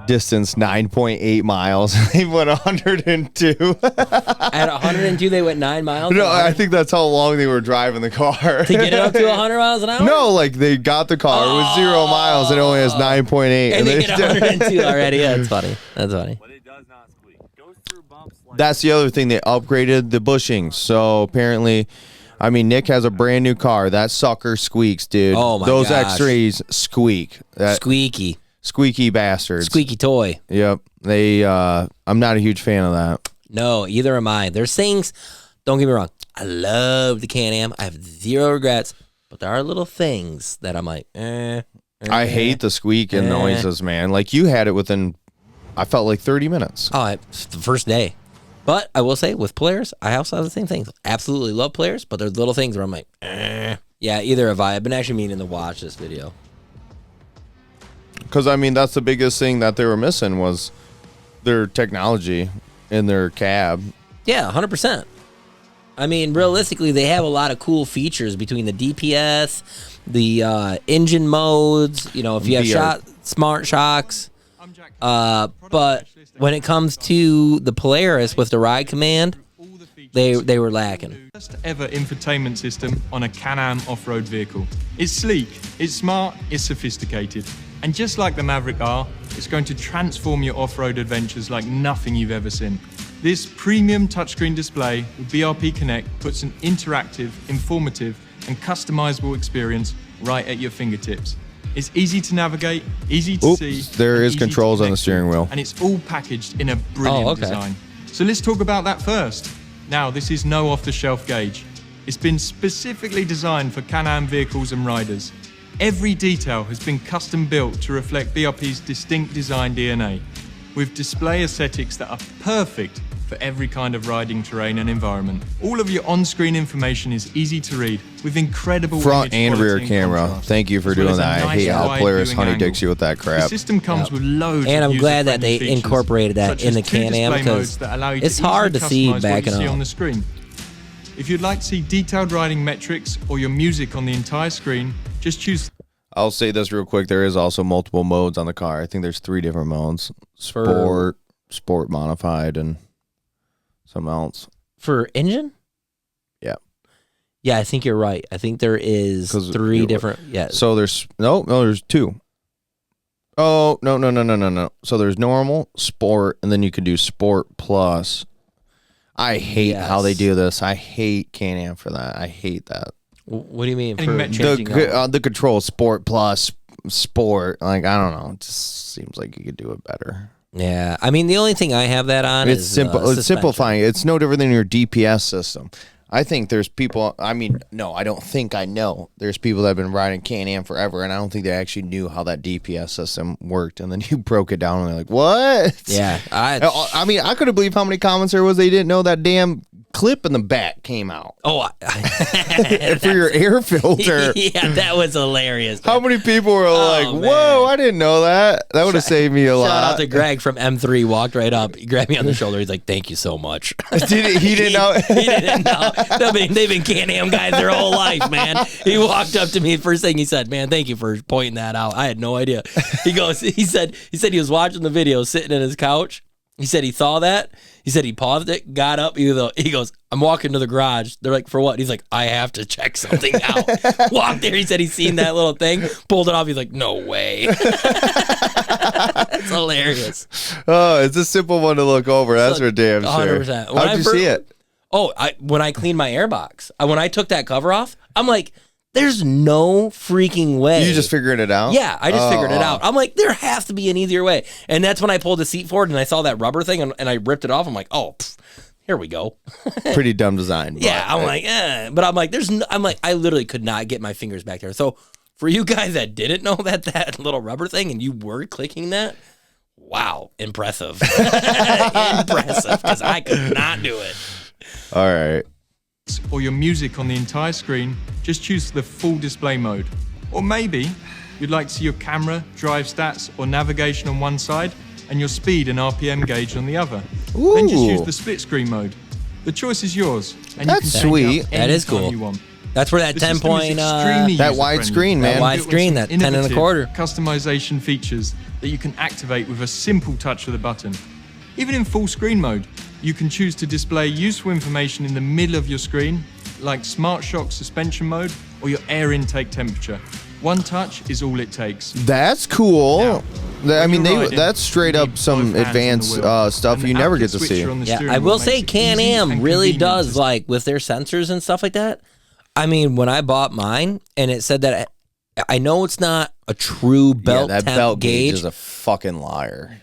Distance 9.8 miles. They went 102. At 102, they went 9 miles. No, I think that's how long they were driving the car. to get it up to 100 miles an hour? No, like they got the car. It was 0 miles and it only has 9.8. And they hit 102 already. Yeah, that's funny. That's funny. But it does not squeak. Goes through bumps like That's the other thing. They upgraded the bushings. So apparently, I mean, Nick has a brand new car. That sucker squeaks, dude. Oh, my Those gosh. X3s squeak. That Squeaky. squeaky bastards. Squeaky toy. Yep. They. I'm not a huge fan of that. No, either am I. There's things, don't get me wrong, I love the Can-Am. I have zero regrets, but there are little things that I'm like, I hate the squeak and noises, man. Like you had it within, I felt like 30 minutes. Oh, it's the first day. But I will say, with Polaris, I also have the same things. Absolutely love Polaris, but there's little things where I'm like, Yeah, either have I. I've been actually meaning to watch this video. Because, I mean, that's the biggest thing that they were missing was their technology in their cab. Yeah, 100%. I mean, realistically, they have a lot of cool features between the DPS, the engine modes, you know, if you have smart shocks. But when it comes to the Polaris with the ride command, they were lacking. First ever infotainment system on a Can-Am off-road vehicle. It's sleek, it's smart, it's sophisticated. And just like the Maverick R, it's going to transform your off-road adventures like nothing you've ever seen. This premium touchscreen display with BRP Connect puts an interactive, informative, and customizable experience right at your fingertips. It's easy to navigate, easy to see. There and is easy to controls on the connect steering to. wheel. And it's all packaged in a brilliant design. So let's talk about that first. Now, this is no off-the-shelf gauge. It's been specifically designed for Can-Am vehicles and riders. Every detail has been custom built to reflect BRP's distinct design DNA, with display aesthetics that are perfect for every kind of riding terrain and environment. All of your on-screen information is easy to read, with incredible Front image and rear quality camera. contrast, Thank you for as well doing as a that. I nice hate how wide Polaris viewing honey dicks angle. you with that The crap. system comes with loads And of I'm glad that user-friendly they features, incorporated that such in as the 2 Can-Am, display because modes that allow you to it's hard to easily see customize what backing you see up. on the screen. If you'd like to see detailed riding metrics or your music on the entire screen, just choose. I'll say this real quick. There is also multiple modes on the car. I think there's 3 different modes. Sport modified, and something else. For engine? Yeah. Yeah, I think you're right. I think there is 3 different. Yeah. So there's there's 2. Oh, no. So there's normal, sport, and then you can do sport plus. I hate how they do this. I hate Can-Am for that. I hate that. What do you mean? For The control, sport plus, sport. Like, I don't know. It just seems like you could do it better. Yeah. I mean, the only thing I have that on It's is simple. It's suspension. simplifying. It's no different than your DPS system. I think there's people, I mean, no, I don't think I know. There's people that have been riding Can-Am forever, and I don't think they actually knew how that DPS system worked. And then you broke it down, and they're like, what? Yeah. I mean, I couldn't believe how many comments there was. They didn't know that damn clip in the back came out. Oh, for your air filter. Yeah, that was hilarious. How many people were like, whoa, I didn't know that. That would have saved me a lot. Shout out to Greg from M3. Walked right up. He grabbed me on the shoulder. He's like, thank you so much. He didn't know? He didn't know. They've been Can-Am guys their whole life, man. He walked up to me. First thing he said, man, thank you for pointing that out. I had no idea. He said he was watching the video sitting in his couch. He said he saw that. He said he paused it, got up. He goes, I'm walking to the garage. They're like, for what? He's like, I have to check something out. Walked there. He said he's seen that little thing, pulled it off. He's like, no way. It's hilarious. Oh, it's a simple one to look over. That's for damn sure. 100%. How'd you see it? Oh, when I cleaned my airbox, when I took that cover off, I'm like, there's no freaking way. You just figured it out? Yeah, I just figured it out. I'm like, there has to be an easier way. And that's when I pulled the seat forward and I saw that rubber thing and I ripped it off. I'm like, oh, here we go. Pretty dumb design. Yeah, I'm like, but I'm like, I literally could not get my fingers back there. So for you guys that didn't know that little rubber thing and you were clicking that, wow, impressive. Impressive, because I could not do it. All right. Or your music on the entire screen, just choose the full display mode. Or maybe you'd like to see your camera, drive stats, or navigation on one side, and your speed and RPM gauge on the other. Ooh. Then just use the split screen mode. The choice is yours, and That's you can sweet. change That is cool. you want. That's where that The 10 system is point, extremely that wide user-friendly. screen, man. That wide Built with screen, some that 10 and a innovative quarter. Customization features that you can activate with a simple touch of the button. Even in full screen mode, you can choose to display useful information in the middle of your screen, like Smart Shock suspension mode or your air intake temperature. One touch is all it takes. That's cool. Now, I mean, when you're riding, that's straight you up need some both hands on the advanced wheel. stuff And you the never app get to see. switcher on the Yeah, steering I wheel will makes say it Can-Am easy and really convenient does, to- like, with their sensors and stuff like that. I mean, when I bought mine and it said that, I know it's not a true belt that temp belt gauge gauge. is a fucking liar.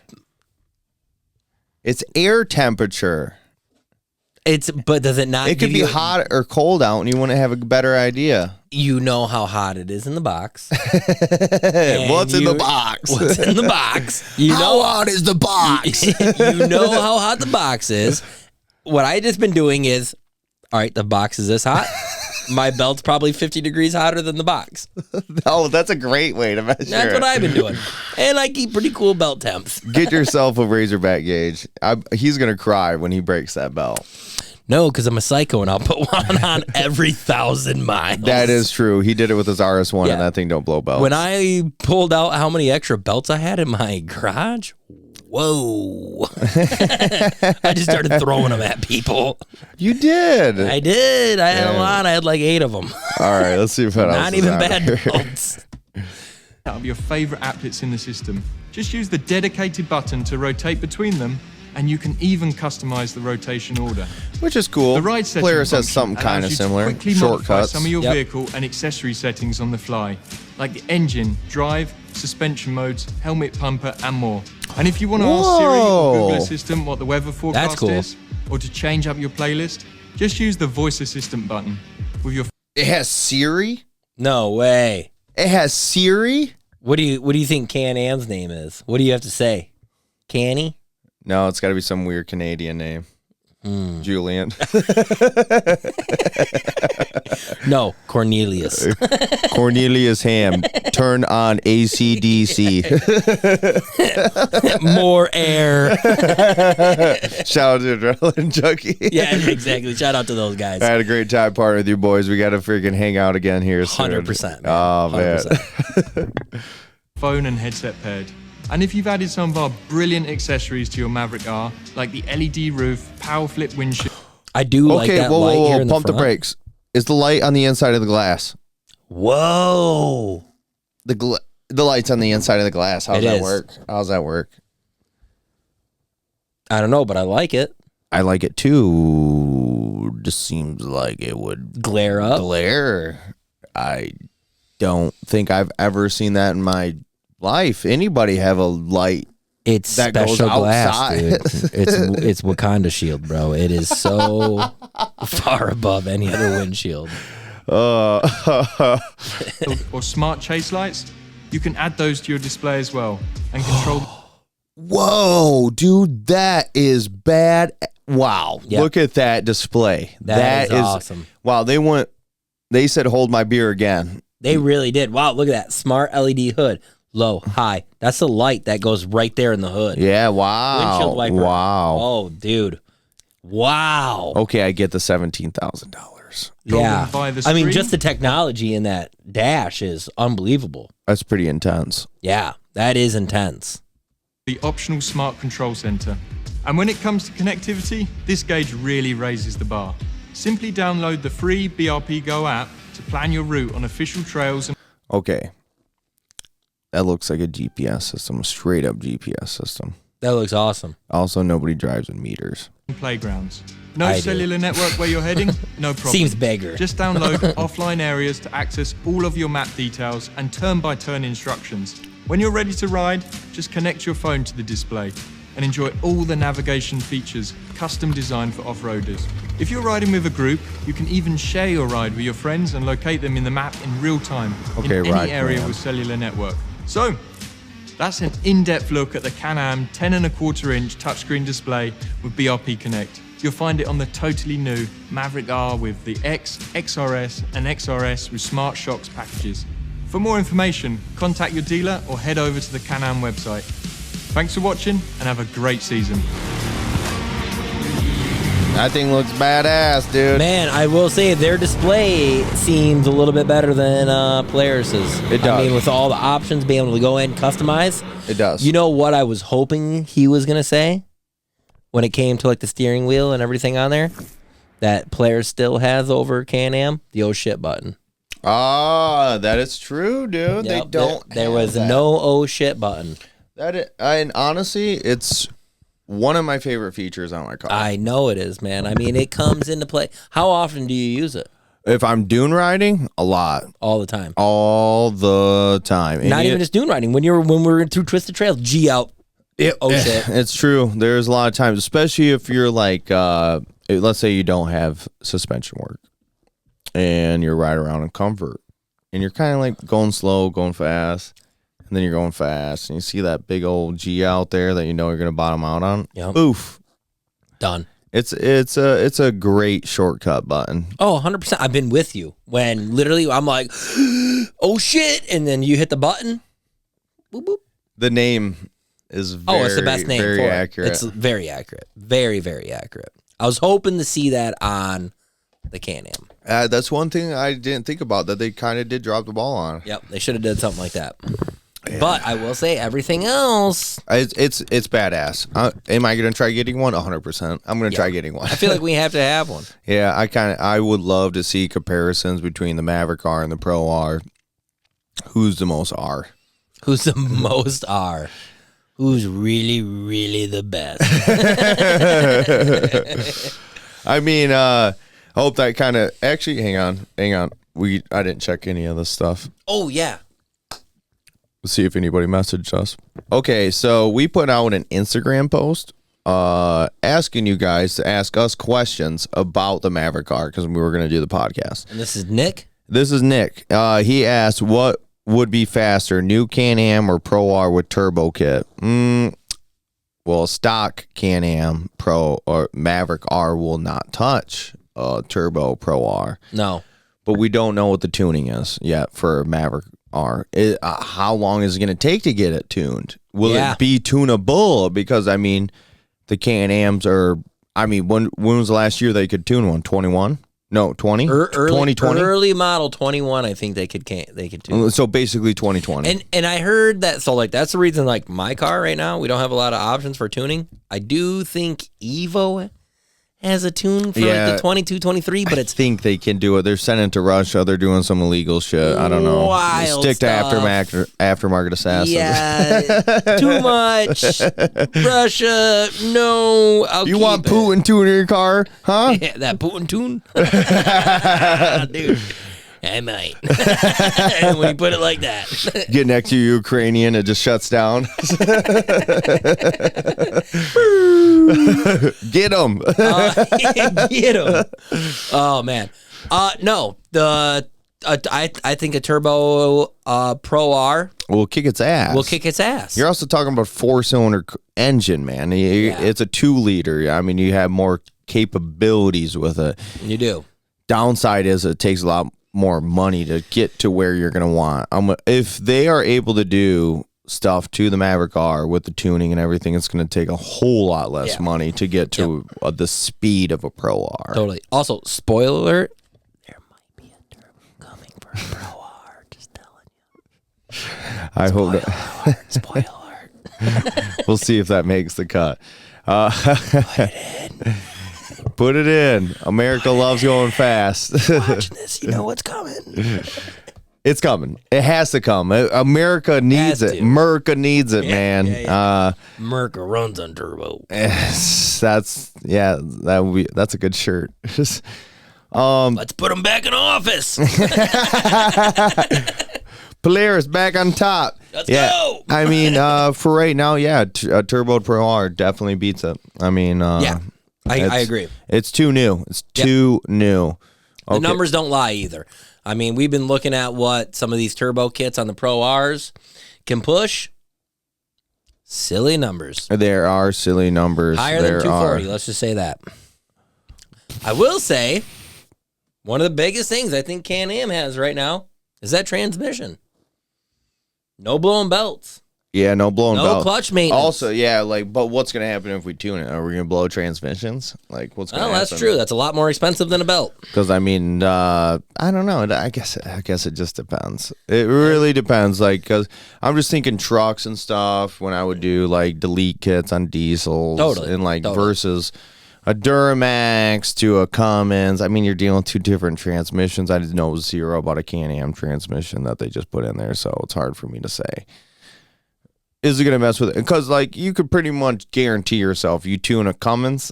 It's air temperature. But does it not It could give be you, hot or cold out, and you wouldn't have a better idea. you know how hot it is in the box. What's in the box? What's in the box? You How know hot is the box? you know how hot the box is. What I just been doing is, all right, the box is this hot. My belt's probably 50 degrees hotter than the box. Oh, that's a great way to measure. That's what I've been doing. And I keep pretty cool belt temps. Get yourself a Razorback gauge. He's gonna cry when he breaks that belt. No, because I'm a psycho and I'll put one on every 1,000 miles. That is true. He did it with his RS1, Yeah. and that thing don't blow belts. When I pulled out how many extra belts I had in my garage, whoa. I just started throwing them at people. You did. I did. I had a Yeah. lot. I had like 8 of them. All right, let's see if that else Not is even out bad here. belts. Out of your favorite applets in the system. Just use the dedicated button to rotate between them, and you can even customize the rotation order. Which is cool. The ride setting Polaris has function something allows kind of you to similar. quickly modify Shortcuts. some of your Yep. vehicle and accessory settings on the fly, like the engine, drive, suspension modes, helmet pumper, and more. And if you want to ask Siri or Google Whoa. Assistant what the weather forecast cool. is, or to change up your playlist, just use the voice assistant button with your It has Siri. No way. It has Siri. What do you think Can-Am's name is? What do you have to say? Canny? No, it's got to be some weird Canadian name. Julian. No, Cornelius. Cornelius Ham. Turn on ACDC. More air. Shout out to Adrenaline Junkie. Yeah, exactly. Shout out to those guys. I had a great time partnering with you boys. We got to freaking hang out again here soon. 100%. Oh, man. 100%. phone and headset paired. And if you've added some of our brilliant accessories to your Maverick R, like the LED roof, power flip windshield. I do like Okay, that whoa, light whoa, here whoa. in Pump the front. brakes. Is the light on the inside of the glass? Whoa. The light's on the inside of the glass. How's It that is. work? How's that work? I don't know, but I like it. I like it too. Just seems like it would Glare up. glare. I don't think I've ever seen that in my life. Anybody have a light? It's that goes special glass, outside. dude. It's Wakanda shield, bro. It is so far above any other windshield. or smart chase lights, you can add those to your display as well and control. Whoa, dude, that is bad. Wow. Yep. Look at that display. That is awesome. Wow. They said, hold my beer again. They really did. Wow, look at that. Smart LED hood. Low, high. That's the light that goes right there in the hood. Yeah, wow. Windshield wiper. Wow. Oh, dude. Wow. Okay, I get the $17,000. Yeah. Via the I mean, screen. just the technology in that dash is unbelievable. That's pretty intense. Yeah, that is intense. The optional smart control center. And when it comes to connectivity, this gauge really raises the bar. Simply download the free BRP Go app to plan your route on official trails and Okay. That looks like a GPS system, a straight up GPS system. That looks awesome. Also, nobody drives with meters. playgrounds. No I do. cellular network where you're heading? No problem. Seems bigger. Just download offline areas to access all of your map details and turn-by-turn instructions. When you're ready to ride, just connect your phone to the display and enjoy all the navigation features custom designed for off-roaders. If you're riding with a group, you can even share your ride with your friends and locate them in the map in real time in any area with cellular network. So, that's an in-depth look at the Can-Am 10.25-inch touchscreen display with BRP Connect. You'll find it on the totally new Maverick R with the X, XRS, and XRS with Smart Shocks packages. For more information, contact your dealer or head over to the Can-Am website. Thanks for watching and have a great season. That thing looks badass, dude. Man, I will say their display seems a little bit better than Polaris's. It does. I mean, with all the options, being able to go in and customize. It does. You know what I was hoping he was going to say when it came to like the steering wheel and everything on there? That Polaris still has over Can-Am? The oh shit button. Ah, that is true, dude. Yep, They don't. There was that. no oh shit button. And honestly, it's one of my favorite features on my car. I know it is, man. I mean, it comes into play. How often do you use it? If I'm dune riding, a lot. All the time. All the time. And Not even just dune riding. When we're through Twisted Trails, G out. Oh shit. It's true. There's a lot of times, especially if you're like, let's say you don't have suspension work and you're riding around in comfort and you're kind of like going slow, going fast, and then you're going fast and you see that big old G out there that you know you're going to bottom out on. Yep. Oof. Done. It's a great shortcut button. Oh, 100%. I've been with you when literally I'm like, oh shit, and then you hit the button. Boop, boop. The name is very, it's the best name very for accurate. it. It's very accurate. Very, very accurate. I was hoping to see that on the Can-Am. That's one thing I didn't think about that they kind of did drop the ball on. Yep, they should have did something like that. Yeah. But I will say everything else. It's badass. Am I going to try getting one? 100%. I'm going to try getting one. I feel like we have to have one. Yeah, I would love to see comparisons between the Maverick R and the Pro R. Who's the most R? Who's the most R? Who's really, really the best? I mean, I hope that kind of actually. Hang on. I didn't check any of this stuff. Oh yeah. Let's see if anybody messaged us. Okay, so we put out an Instagram post asking you guys to ask us questions about the Maverick R because we were going to do the podcast. And this is Nick? This is Nick. He asked, what would be faster, new Can-Am or Pro R with turbo kit? Well, stock Can-Am Pro or Maverick R will not touch turbo Pro R. No. But we don't know what the tuning is yet for Maverick R. How long is it going to take to get it tuned? Will it be tunable? Because, I mean, the Can-Ams are, I mean, when was the last year they could tune one? 21? No, 20? 2020? Early model 21, I think they could tune. So basically 2020. And I heard that, so like that's the reason like my car right now, we don't have a lot of options for tuning. I do think Evo has a tune for like the 22, 23, but I think they can do it. They're sending it to Russia. They're doing some illegal shit. I don't know. Wild Stick stuff. to aftermarket assassins. Yeah, too much. Russia, no. You want Putin tuning your car, huh? Yeah, that Putin tune? Dude, I might. When you put it like that. Get next to your Ukrainian, it just shuts down. Get him. Get him. Oh, man. No, I think a turbo Pro R We'll kick its ass. You're also talking about 4-cylinder engine, man. It's a 2-liter. I mean, you have more capabilities with it. You do. Downside is it takes a lot more money to get to where you're going to want. If they are able to do stuff to the Maverick R with the tuning and everything, it's going to take a whole lot less money to get to the speed of a Pro R. Totally. Also, spoiler alert, there might be a turbo coming for a Pro R. Just telling you. I hope that. Spoiler alert. We'll see if that makes the cut. Put it in. Put it in. America loves going fast. Watching this, you know what's coming. It's coming. It has to come. America needs it. America needs it, man. America runs on turbo. That's a good shirt. Let's put them back in office. Polaris back on top. Let's go. I mean, for right now, a Turbo Pro R definitely beats it. I mean, I agree. It's too new. It's too new. Okay. The numbers don't lie either. I mean, we've been looking at what some of these turbo kits on the Pro Rs can push. Silly numbers. There are silly numbers. Higher than 240, let's just say that. I will say, one of the biggest things I think Can-Am has right now is that transmission. No blowing belts. Yeah, no blowing belts. No clutch maintenance. Also, but what's going to happen if we tune it? Are we going to blow transmissions? Like, what's going to happen? That's true. That's a lot more expensive than a belt. Because, I mean, I don't know. I guess it just depends. It really depends. Like, because I'm just thinking trucks and stuff when I would do, like, delete kits on diesels. Totally. And, versus a Duramax to a Cummins. I mean, you're dealing with two different transmissions. I didn't know zero about a Can-Am transmission that they just put in there, so it's hard for me to say. Is it going to mess with it? Because, you could pretty much guarantee yourself, you tune a Cummins,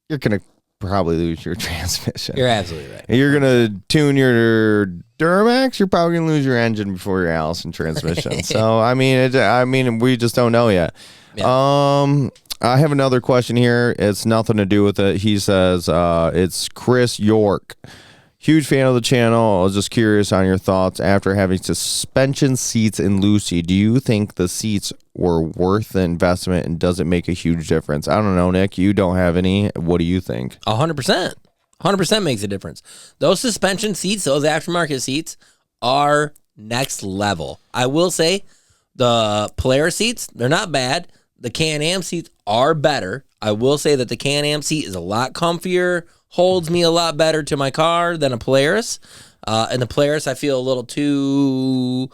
you're going to probably lose your transmission. You're absolutely right. You're going to tune your Duramax, you're probably going to lose your engine before your Allison transmission. So, I mean, we just don't know yet. Yeah. I have another question here. It's nothing to do with it. He says, it's Chris York. Huge fan of the channel. I was just curious on your thoughts after having suspension seats in Lucy. Do you think the seats were worth the investment, and does it make a huge difference? I don't know, Nick. You don't have any. What do you think? 100%. 100% makes a difference. Those suspension seats, those aftermarket seats, are next level. I will say the Polaris seats, they're not bad. The Can-Am seats are better. I will say that the Can-Am seat is a lot comfier, holds me a lot better to my car than a Polaris. And the Polaris, I feel a little too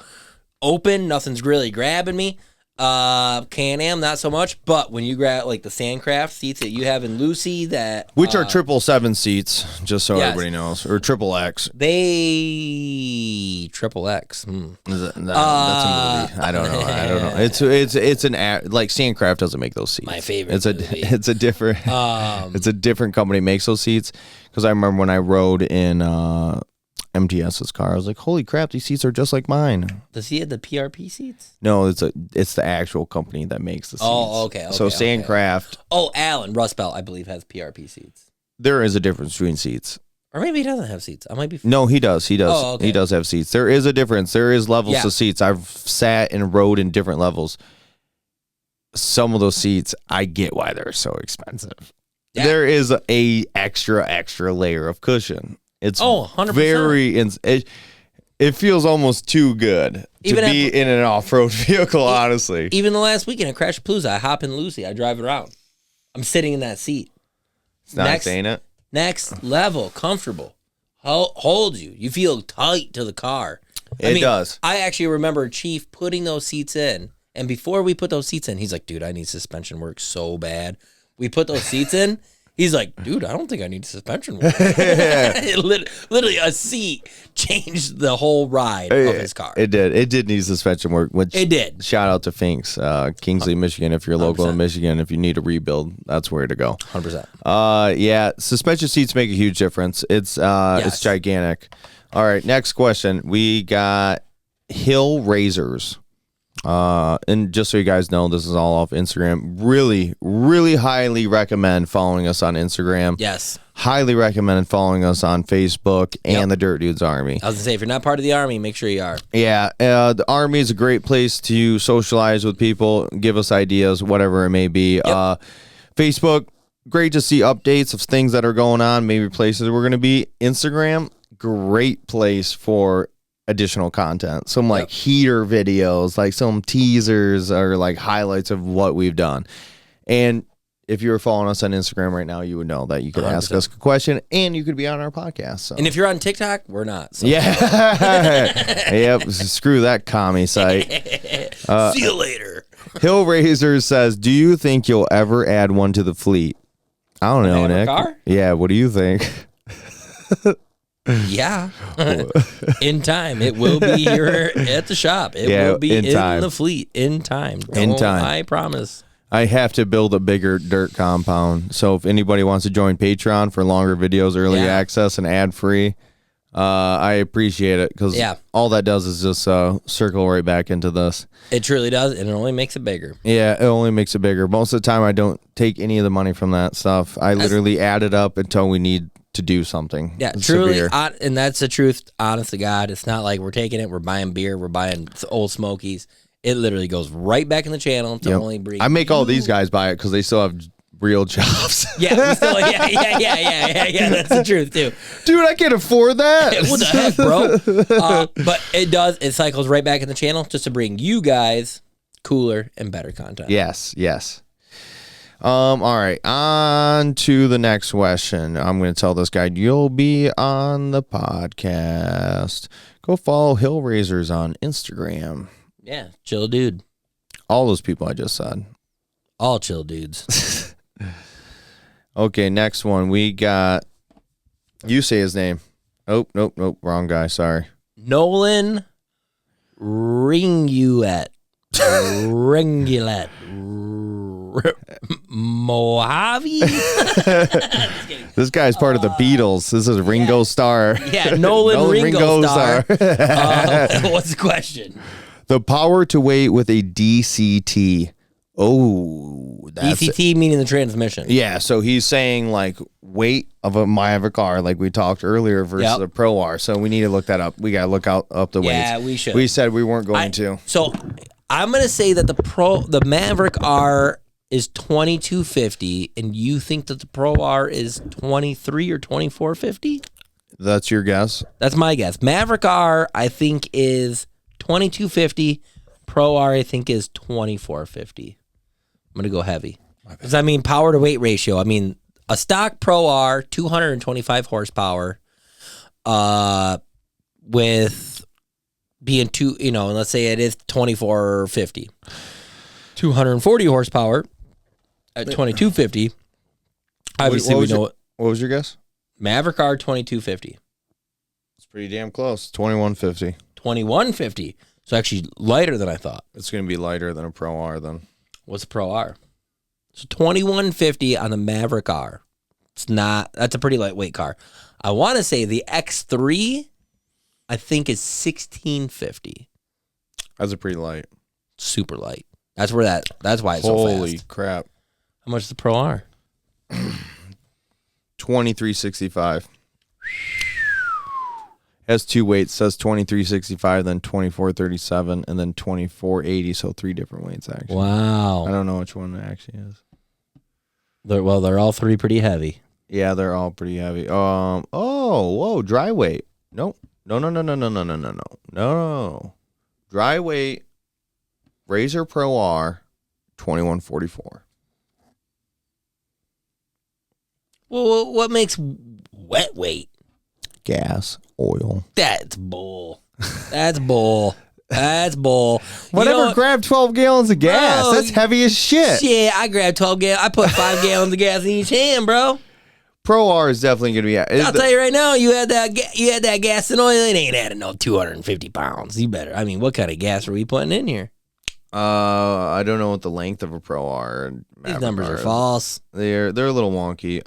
open. Nothing's really grabbing me. Can-Am, not so much. But when you grab the Sandcraft seats that you have in Lucy, which are 777 seats, just so everybody knows, or XXX. Triple X. That's a movie. I don't know. It's an Sandcraft doesn't make those seats. My favorite. It's a different. It's a different company makes those seats. Because I remember when I rode in MTS's car, I was like, "Holy crap, these seats are just like mine." Does he have the PRP seats? No, it's the actual company that makes the seats. Oh, okay. So Sandcraft. Oh, Allen Rust Belt, I believe, has PRP seats. There is a difference between seats. Or maybe he doesn't have seats. I might be. No, he does. Oh, okay. He does have seats. There is a difference. There is levels of seats. I've sat and rode in different levels. Some of those seats, I get why they're so expensive. Yeah. There is a extra layer of cushion. It's 100%. very. It feels almost too good to be in an off-road vehicle. Honestly, even the last weekend at Crashapalooza, I hop in Lucy. I drive it around. I'm sitting in that seat. It's nice, ain't it? Next level, comfortable, holds you. You feel tight to the car. It does. I actually remember Chief putting those seats in, and before we put those seats in, he's like, "Dude, I need suspension work so bad." We put those seats in. He's like, "Dude, I don't think I need suspension work." Literally, a seat changed the whole ride of his car. It did. It did need suspension work. It did. Shout out to Finks, Kingsley, Michigan. If you're local 100%. In Michigan, if you need a rebuild, that's where to go. 100%. Yeah, suspension seats make a huge difference. It's gigantic. All right, next question. We got Hill Razors. And just so you guys know, this is all off Instagram. Really, really highly recommend following us on Instagram. Yes. Highly recommend following us on Facebook and the Dirt Dudes Army. I was going to say, if you're not part of the Army, make sure you are. Yeah, the Army is a great place to socialize with people, give us ideas, whatever it may be. Facebook, great to see updates of things that are going on, maybe places we're going to be. Instagram, great place for additional content. Some like heater videos, like some teasers or like highlights of what we've done. And if you were following us on Instagram right now, you would know that you could 100%. Ask us a question and you could be on our podcast. So. And if you're on TikTok, we're not. So. Yeah. Yep. Screw that commie site. See you later. Hillraiser says, do you think you'll ever add one to the fleet? I don't know, Nick. Car? Yeah. What do you think? Yeah. In time. It will be here at the shop. It will be in the fleet in time. In time. I promise. I have to build a bigger dirt compound. So if anybody wants to join Patreon for longer videos, early access, and ad-free, I appreciate it because all that does is just circle right back into this. It truly does, and it only makes it bigger. Yeah, it only makes it bigger. Most of the time, I don't take any of the money from that stuff. I literally add it up until we need to do something. Yeah, truly, and that's the truth, honest to God. It's not like we're taking it, we're buying beer, we're buying Old Smokies. It literally goes right back in the channel to only bring. I make all these guys buy it because they still have real jobs. Yeah, we still, yeah. That's the truth too, dude. I can't afford that. What the heck, bro? But it does. It cycles right back in the channel just to bring you guys cooler and better content. Yes. All right, on to the next question. I'm going to tell this guy you'll be on the podcast. Go follow Hillraisers on Instagram. Yeah, chill dude. All those people I just said. All chill dudes. Okay, next one. We got, you say his name. Oh, nope, wrong guy. Sorry. Nolan Ringuet. Mojave? This guy's part of the Beatles. This is Ringo Starr. Yeah, Nolan Ringo Starr. What's the question? The power to weight with a DCT. Oh, that's DCT meaning the transmission. Yeah, so he's saying like weight of a Maverick R, like we talked earlier, versus a Pro R. So we need to look that up. We gotta look up the weights. Yeah, we should. We said we weren't going to. So I'm gonna say that the Maverick R is 2250, and you think that the Pro R is 23 or 2450? That's your guess? That's my guess. Maverick R, I think, is 2250. Pro R, I think, is 2450. I'm going to go heavy. Because, I mean, power to weight ratio. I mean, a stock Pro R, 225 horsepower, with being let's say it is 2450. 240 horsepower at 2250. Obviously, we know it. What was your guess? Maverick R, 2250. It's pretty damn close. 2150. 2150. So actually lighter than I thought. It's going to be lighter than a Pro R then. What's a Pro R? So 2150 on the Maverick R. That's a pretty lightweight car. I want to say the X3, I think, is 1650. That's a pretty light. Super light. That's why it's so fast. Holy crap. How much is the Pro R? 2365. Has two weights, says 2365, then 2437, and then 2480. So 3 different weights, actually. Wow. I don't know which one it actually is. They're all 3 pretty heavy. Yeah, they're all pretty heavy. Whoa, dry weight. Nope. No. Dry weight, Razor Pro R, 2144. Well, what makes wet weight? Gas, oil. That's bull. That's bull. Whatever, grab 12 gallons of gas. Bro, that's heavy as shit. Yeah, I grabbed 12 gallons. I put 5 gallons of gas in each hand, bro. Pro R is definitely going to be. I'll tell you right now, you had that gas and oil. It ain't adding no 250 pounds. You better. I mean, what kind of gas are we putting in here? I don't know what the length of a Pro R. And these numbers are false. They're a little wonky.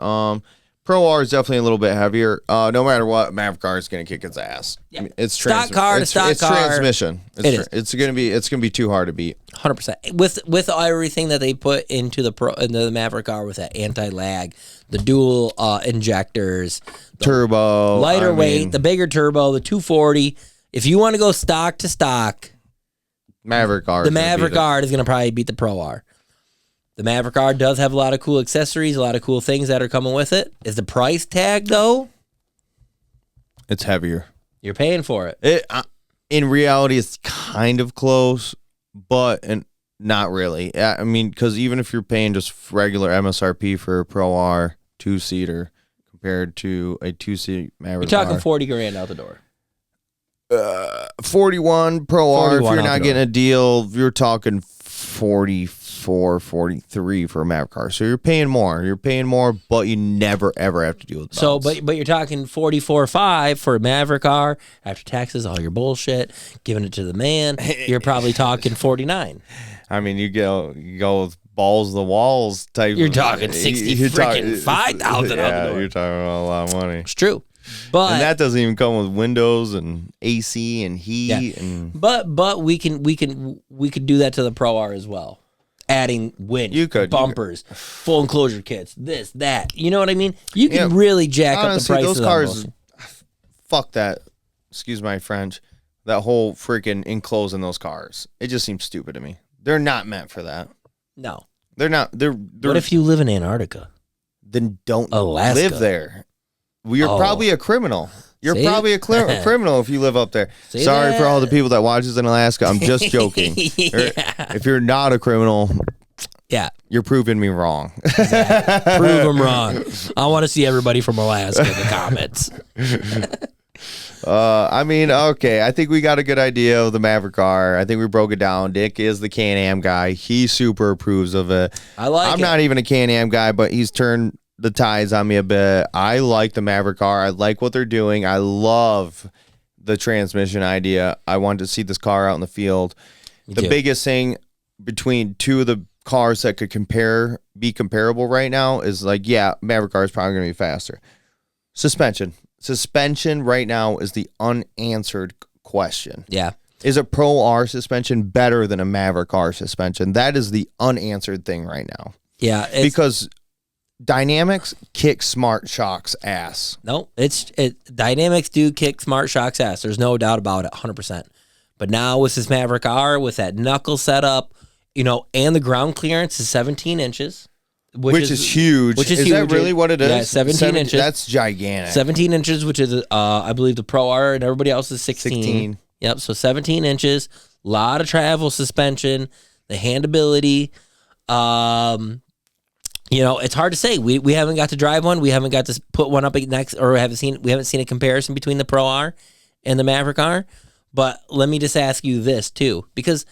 Pro R is definitely a little bit heavier. No matter what, Maverick R is going to kick its ass. Yeah. I mean, it's stock car to stock it's car. transmission. It's going to be too hard to beat. 100%. With everything that they put into the Maverick R with that anti-lag, the dual injectors, the turbo, lighter weight, the bigger turbo, the 240. If you want to go stock to stock, Maverick R. The Maverick R is going to probably beat the Pro R. The Maverick R does have a lot of cool accessories, a lot of cool things that are coming with it. Is the price tag, though? It's heavier. You're paying for it. In reality, it's kind of close, but not really. I mean, because even if you're paying just regular MSRP for a Pro R 2-seater compared to a 2-seat Maverick You're talking R, 40 grand out the door. 41 Pro R. If 41 you're out not the getting door. a deal, you're talking 44, 43 for a Maverick car. So you're paying more, but you never ever have to deal with So, belts. but you're talking 44.5 for a Maverick R after taxes, all your bullshit, giving it to the man. You're probably talking 49. I mean, you go with balls to the walls type. You're talking 60 freaking 5,000 Yeah, out the door. you're talking about a lot of money. It's true, but And that doesn't even come with windows and AC and heat and but we could do that to the Pro R as well. Adding winch, bumpers, full enclosure kits, this, that. You know what I mean? You can really jack honestly, up the price those of cars. those. Fuck that. Excuse my French. That whole freaking enclosing those cars. It just seems stupid to me. They're not meant for that. No, They're not. They're what if you live in Antarctica? Then don't Alaska. live there. You're probably a criminal. You're See? probably a criminal if you live up there. See Sorry that? for all the people that watch this in Alaska. I'm just joking. If you're not a criminal, Yeah, you're proving me wrong. prove them wrong. I want to see everybody from Alaska in the comments. I mean, okay. I think we got a good idea of the Maverick R. I think we broke it down. Dick is the Can-Am guy. He super approves of it. I'm not even a Can-Am guy, but he's turned the tides on me a bit. I like the Maverick R. I like what they're doing. I love the transmission idea. I want to see this car out in the field. The biggest thing between two of the cars that could be comparable right now is like, yeah, Maverick R is probably going to be faster. Suspension right now is the unanswered question. Yeah. Is a Pro R suspension better than a Maverick R suspension? That is the unanswered thing right now. Yeah. Because Dynamics kick Smart Shock's ass. No, Dynamics do kick Smart Shock's ass. There's no doubt about it, 100%. But now with this Maverick R, with that knuckle setup, and the ground clearance is 17 inches. Which is huge. Is huge. That really what it is? Yeah, 17 inches. That's gigantic. 17 inches, which is, I believe, the Pro R and everybody else is 16. Yep, so 17 inches. A lot of travel suspension, the handability. It's hard to say. We haven't got to drive one. We haven't got to put one up next, or we haven't seen a comparison between the Pro R and the Maverick R. But let me just ask you this too, because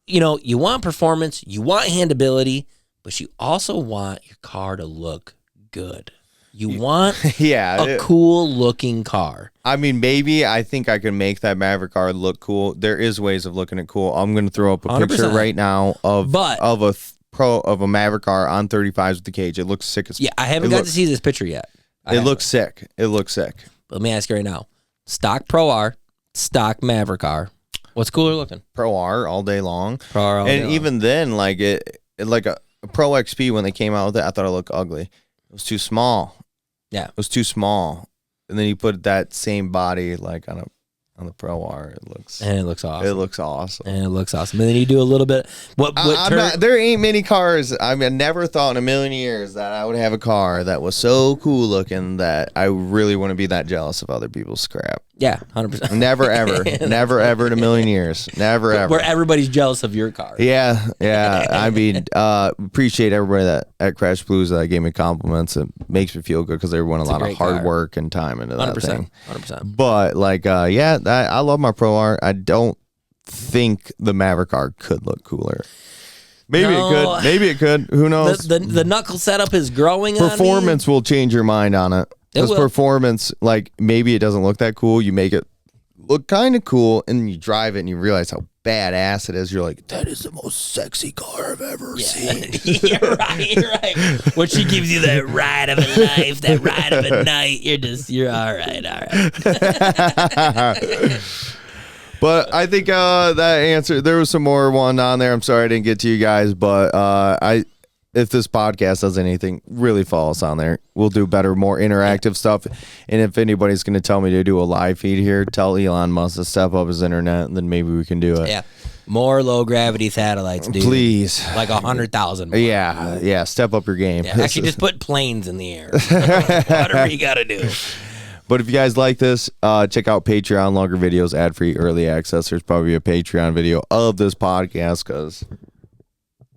you want performance, you want handability, but you also want your car to look good. You want a cool looking car. I mean, maybe I think I can make that Maverick R look cool. There is ways of looking at cool. I'm going to throw up a 100%. picture right now of a Maverick R on 35s with the cage. It looks sick as. Yeah, I haven't got to see this picture yet. It looks sick. It looks sick. Let me ask you right now: stock Pro R, stock Maverick R. What's cooler looking? Pro R all day long. Pro R all day long. Even then, like a Pro XP when they came out with it, I thought it looked ugly. It was too small. Yeah, it was too small. And then you put that same body like on the Pro R, it looks awesome. And it looks awesome. And then you do a little bit. There ain't many cars. I mean, I never thought in a million years that I would have a car that was so cool looking that I really want to be that jealous of other people's scrap. Yeah, 100%. Never ever, never ever in a million years, never ever. Where everybody's jealous of your car. Yeah. I mean, appreciate everybody that at Crash Blues that gave me compliments. It makes me feel good because they went a lot of hard work and time into that thing. 100%. But I love my Pro R. I don't think the Maverick R could look cooler. Maybe it could. Who knows? The knuckle setup is growing. Performance will change your mind on it. Because performance, maybe it doesn't look that cool. You make it look kind of cool, and you drive it, and you realize how badass it is. You're like, that is the most sexy car I've ever seen. You're right. When she gives you that ride of a life, that ride of a night, you're all right. But I think that answer, there was some more one on there. I'm sorry I didn't get to you guys, but if this podcast does anything, really follow us on there. We'll do better, more interactive stuff. And if anybody's going to tell me to do a live feed here, tell Elon Musk to step up his internet, and then maybe we can do it. Yeah. More low gravity satellites, dude. Please. Like 100,000 more. Yeah. Step up your game. Yeah, actually, just put planes in the air. Whatever you got to do. But if you guys like this, check out Patreon, longer videos, ad-free, early access. There's probably a Patreon video of this podcast because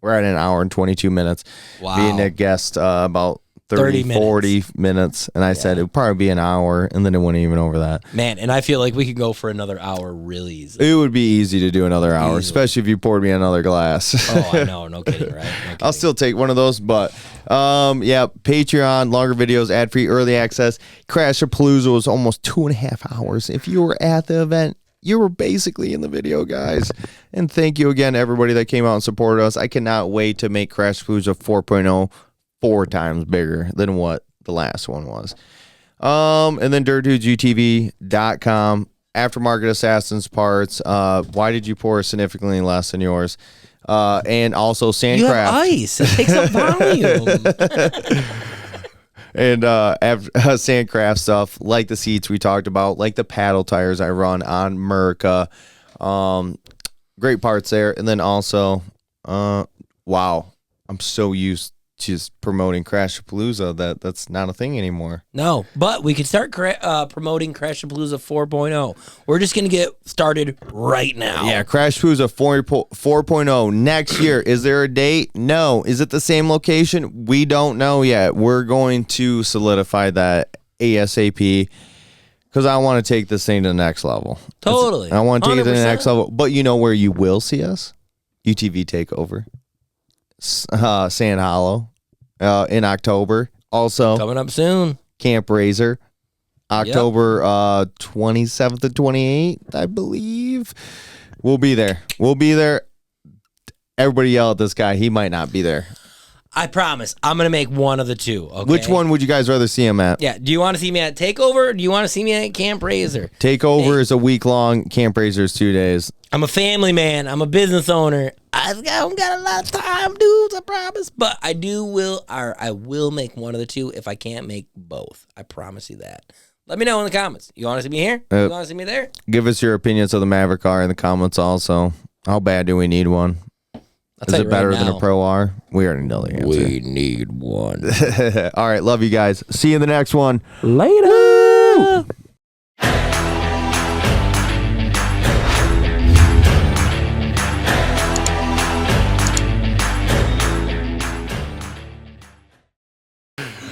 we're at an hour and 22 minutes. Wow. Being a guest about 30 40 minutes. And I said it would probably be an hour, and then it went even over that. Man, and I feel like we could go for another hour really easily. It would be easy to do another hour, especially if you poured me another glass. Oh, I know. No kidding, right? No kidding. I'll still take one of those, but Patreon, longer videos, ad-free, early access. Crashapalooza was almost 2.5 hours. If you were at the event, you were basically in the video, guys. And thank you again to everybody that came out and supported us. I cannot wait to make Crashapalooza 4.0 4 times bigger than what the last one was. And then dirtdudes.utv.com. Aftermarket Assassins parts. Why did you pour significantly less than yours? And also Sandcraft. You have ice. It takes up volume. And Sandcraft stuff, like the seats we talked about, like the paddle tires I run on Msrp. Great parts there. And then also, wow, I'm so used to just promoting Crashapalooza that's not a thing anymore. No, but we can start promoting Crashapalooza 4.0. We're just going to get started right now. Yeah, Crashapalooza 4.0 next year. Is there a date? No. Is it the same location? We don't know yet. We're going to solidify that ASAP because I want to take this thing to the next level. Totally. I want to take it to the 100%. next level. But you know where you will see us? UTV Takeover. Sand Hollow in October. Also, Coming up soon. Camp Razor, October 27th and 28th, I believe. We'll be there. Everybody yell at this guy. He might not be there. I promise. I'm going to make one of the two. Okay? Which one would you guys rather see him at? Yeah. Do you want to see me at Takeover or do you want to see me at Camp Razor? Takeover is a week long. Camp Razor is 2 days. I'm a family man. I'm a business owner. I don't got a lot of time, dudes, I promise. But I will make one of the two if I can't make both. I promise you that. Let me know in the comments. You want to see me here? You want to see me there? Give us your opinions of the Maverick car in the comments also. How bad do we need one? Is it better than a Pro R? We already know the answer. We need one. All right, love you guys. See you in the next one. Later.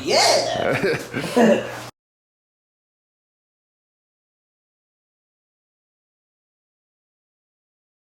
Yeah.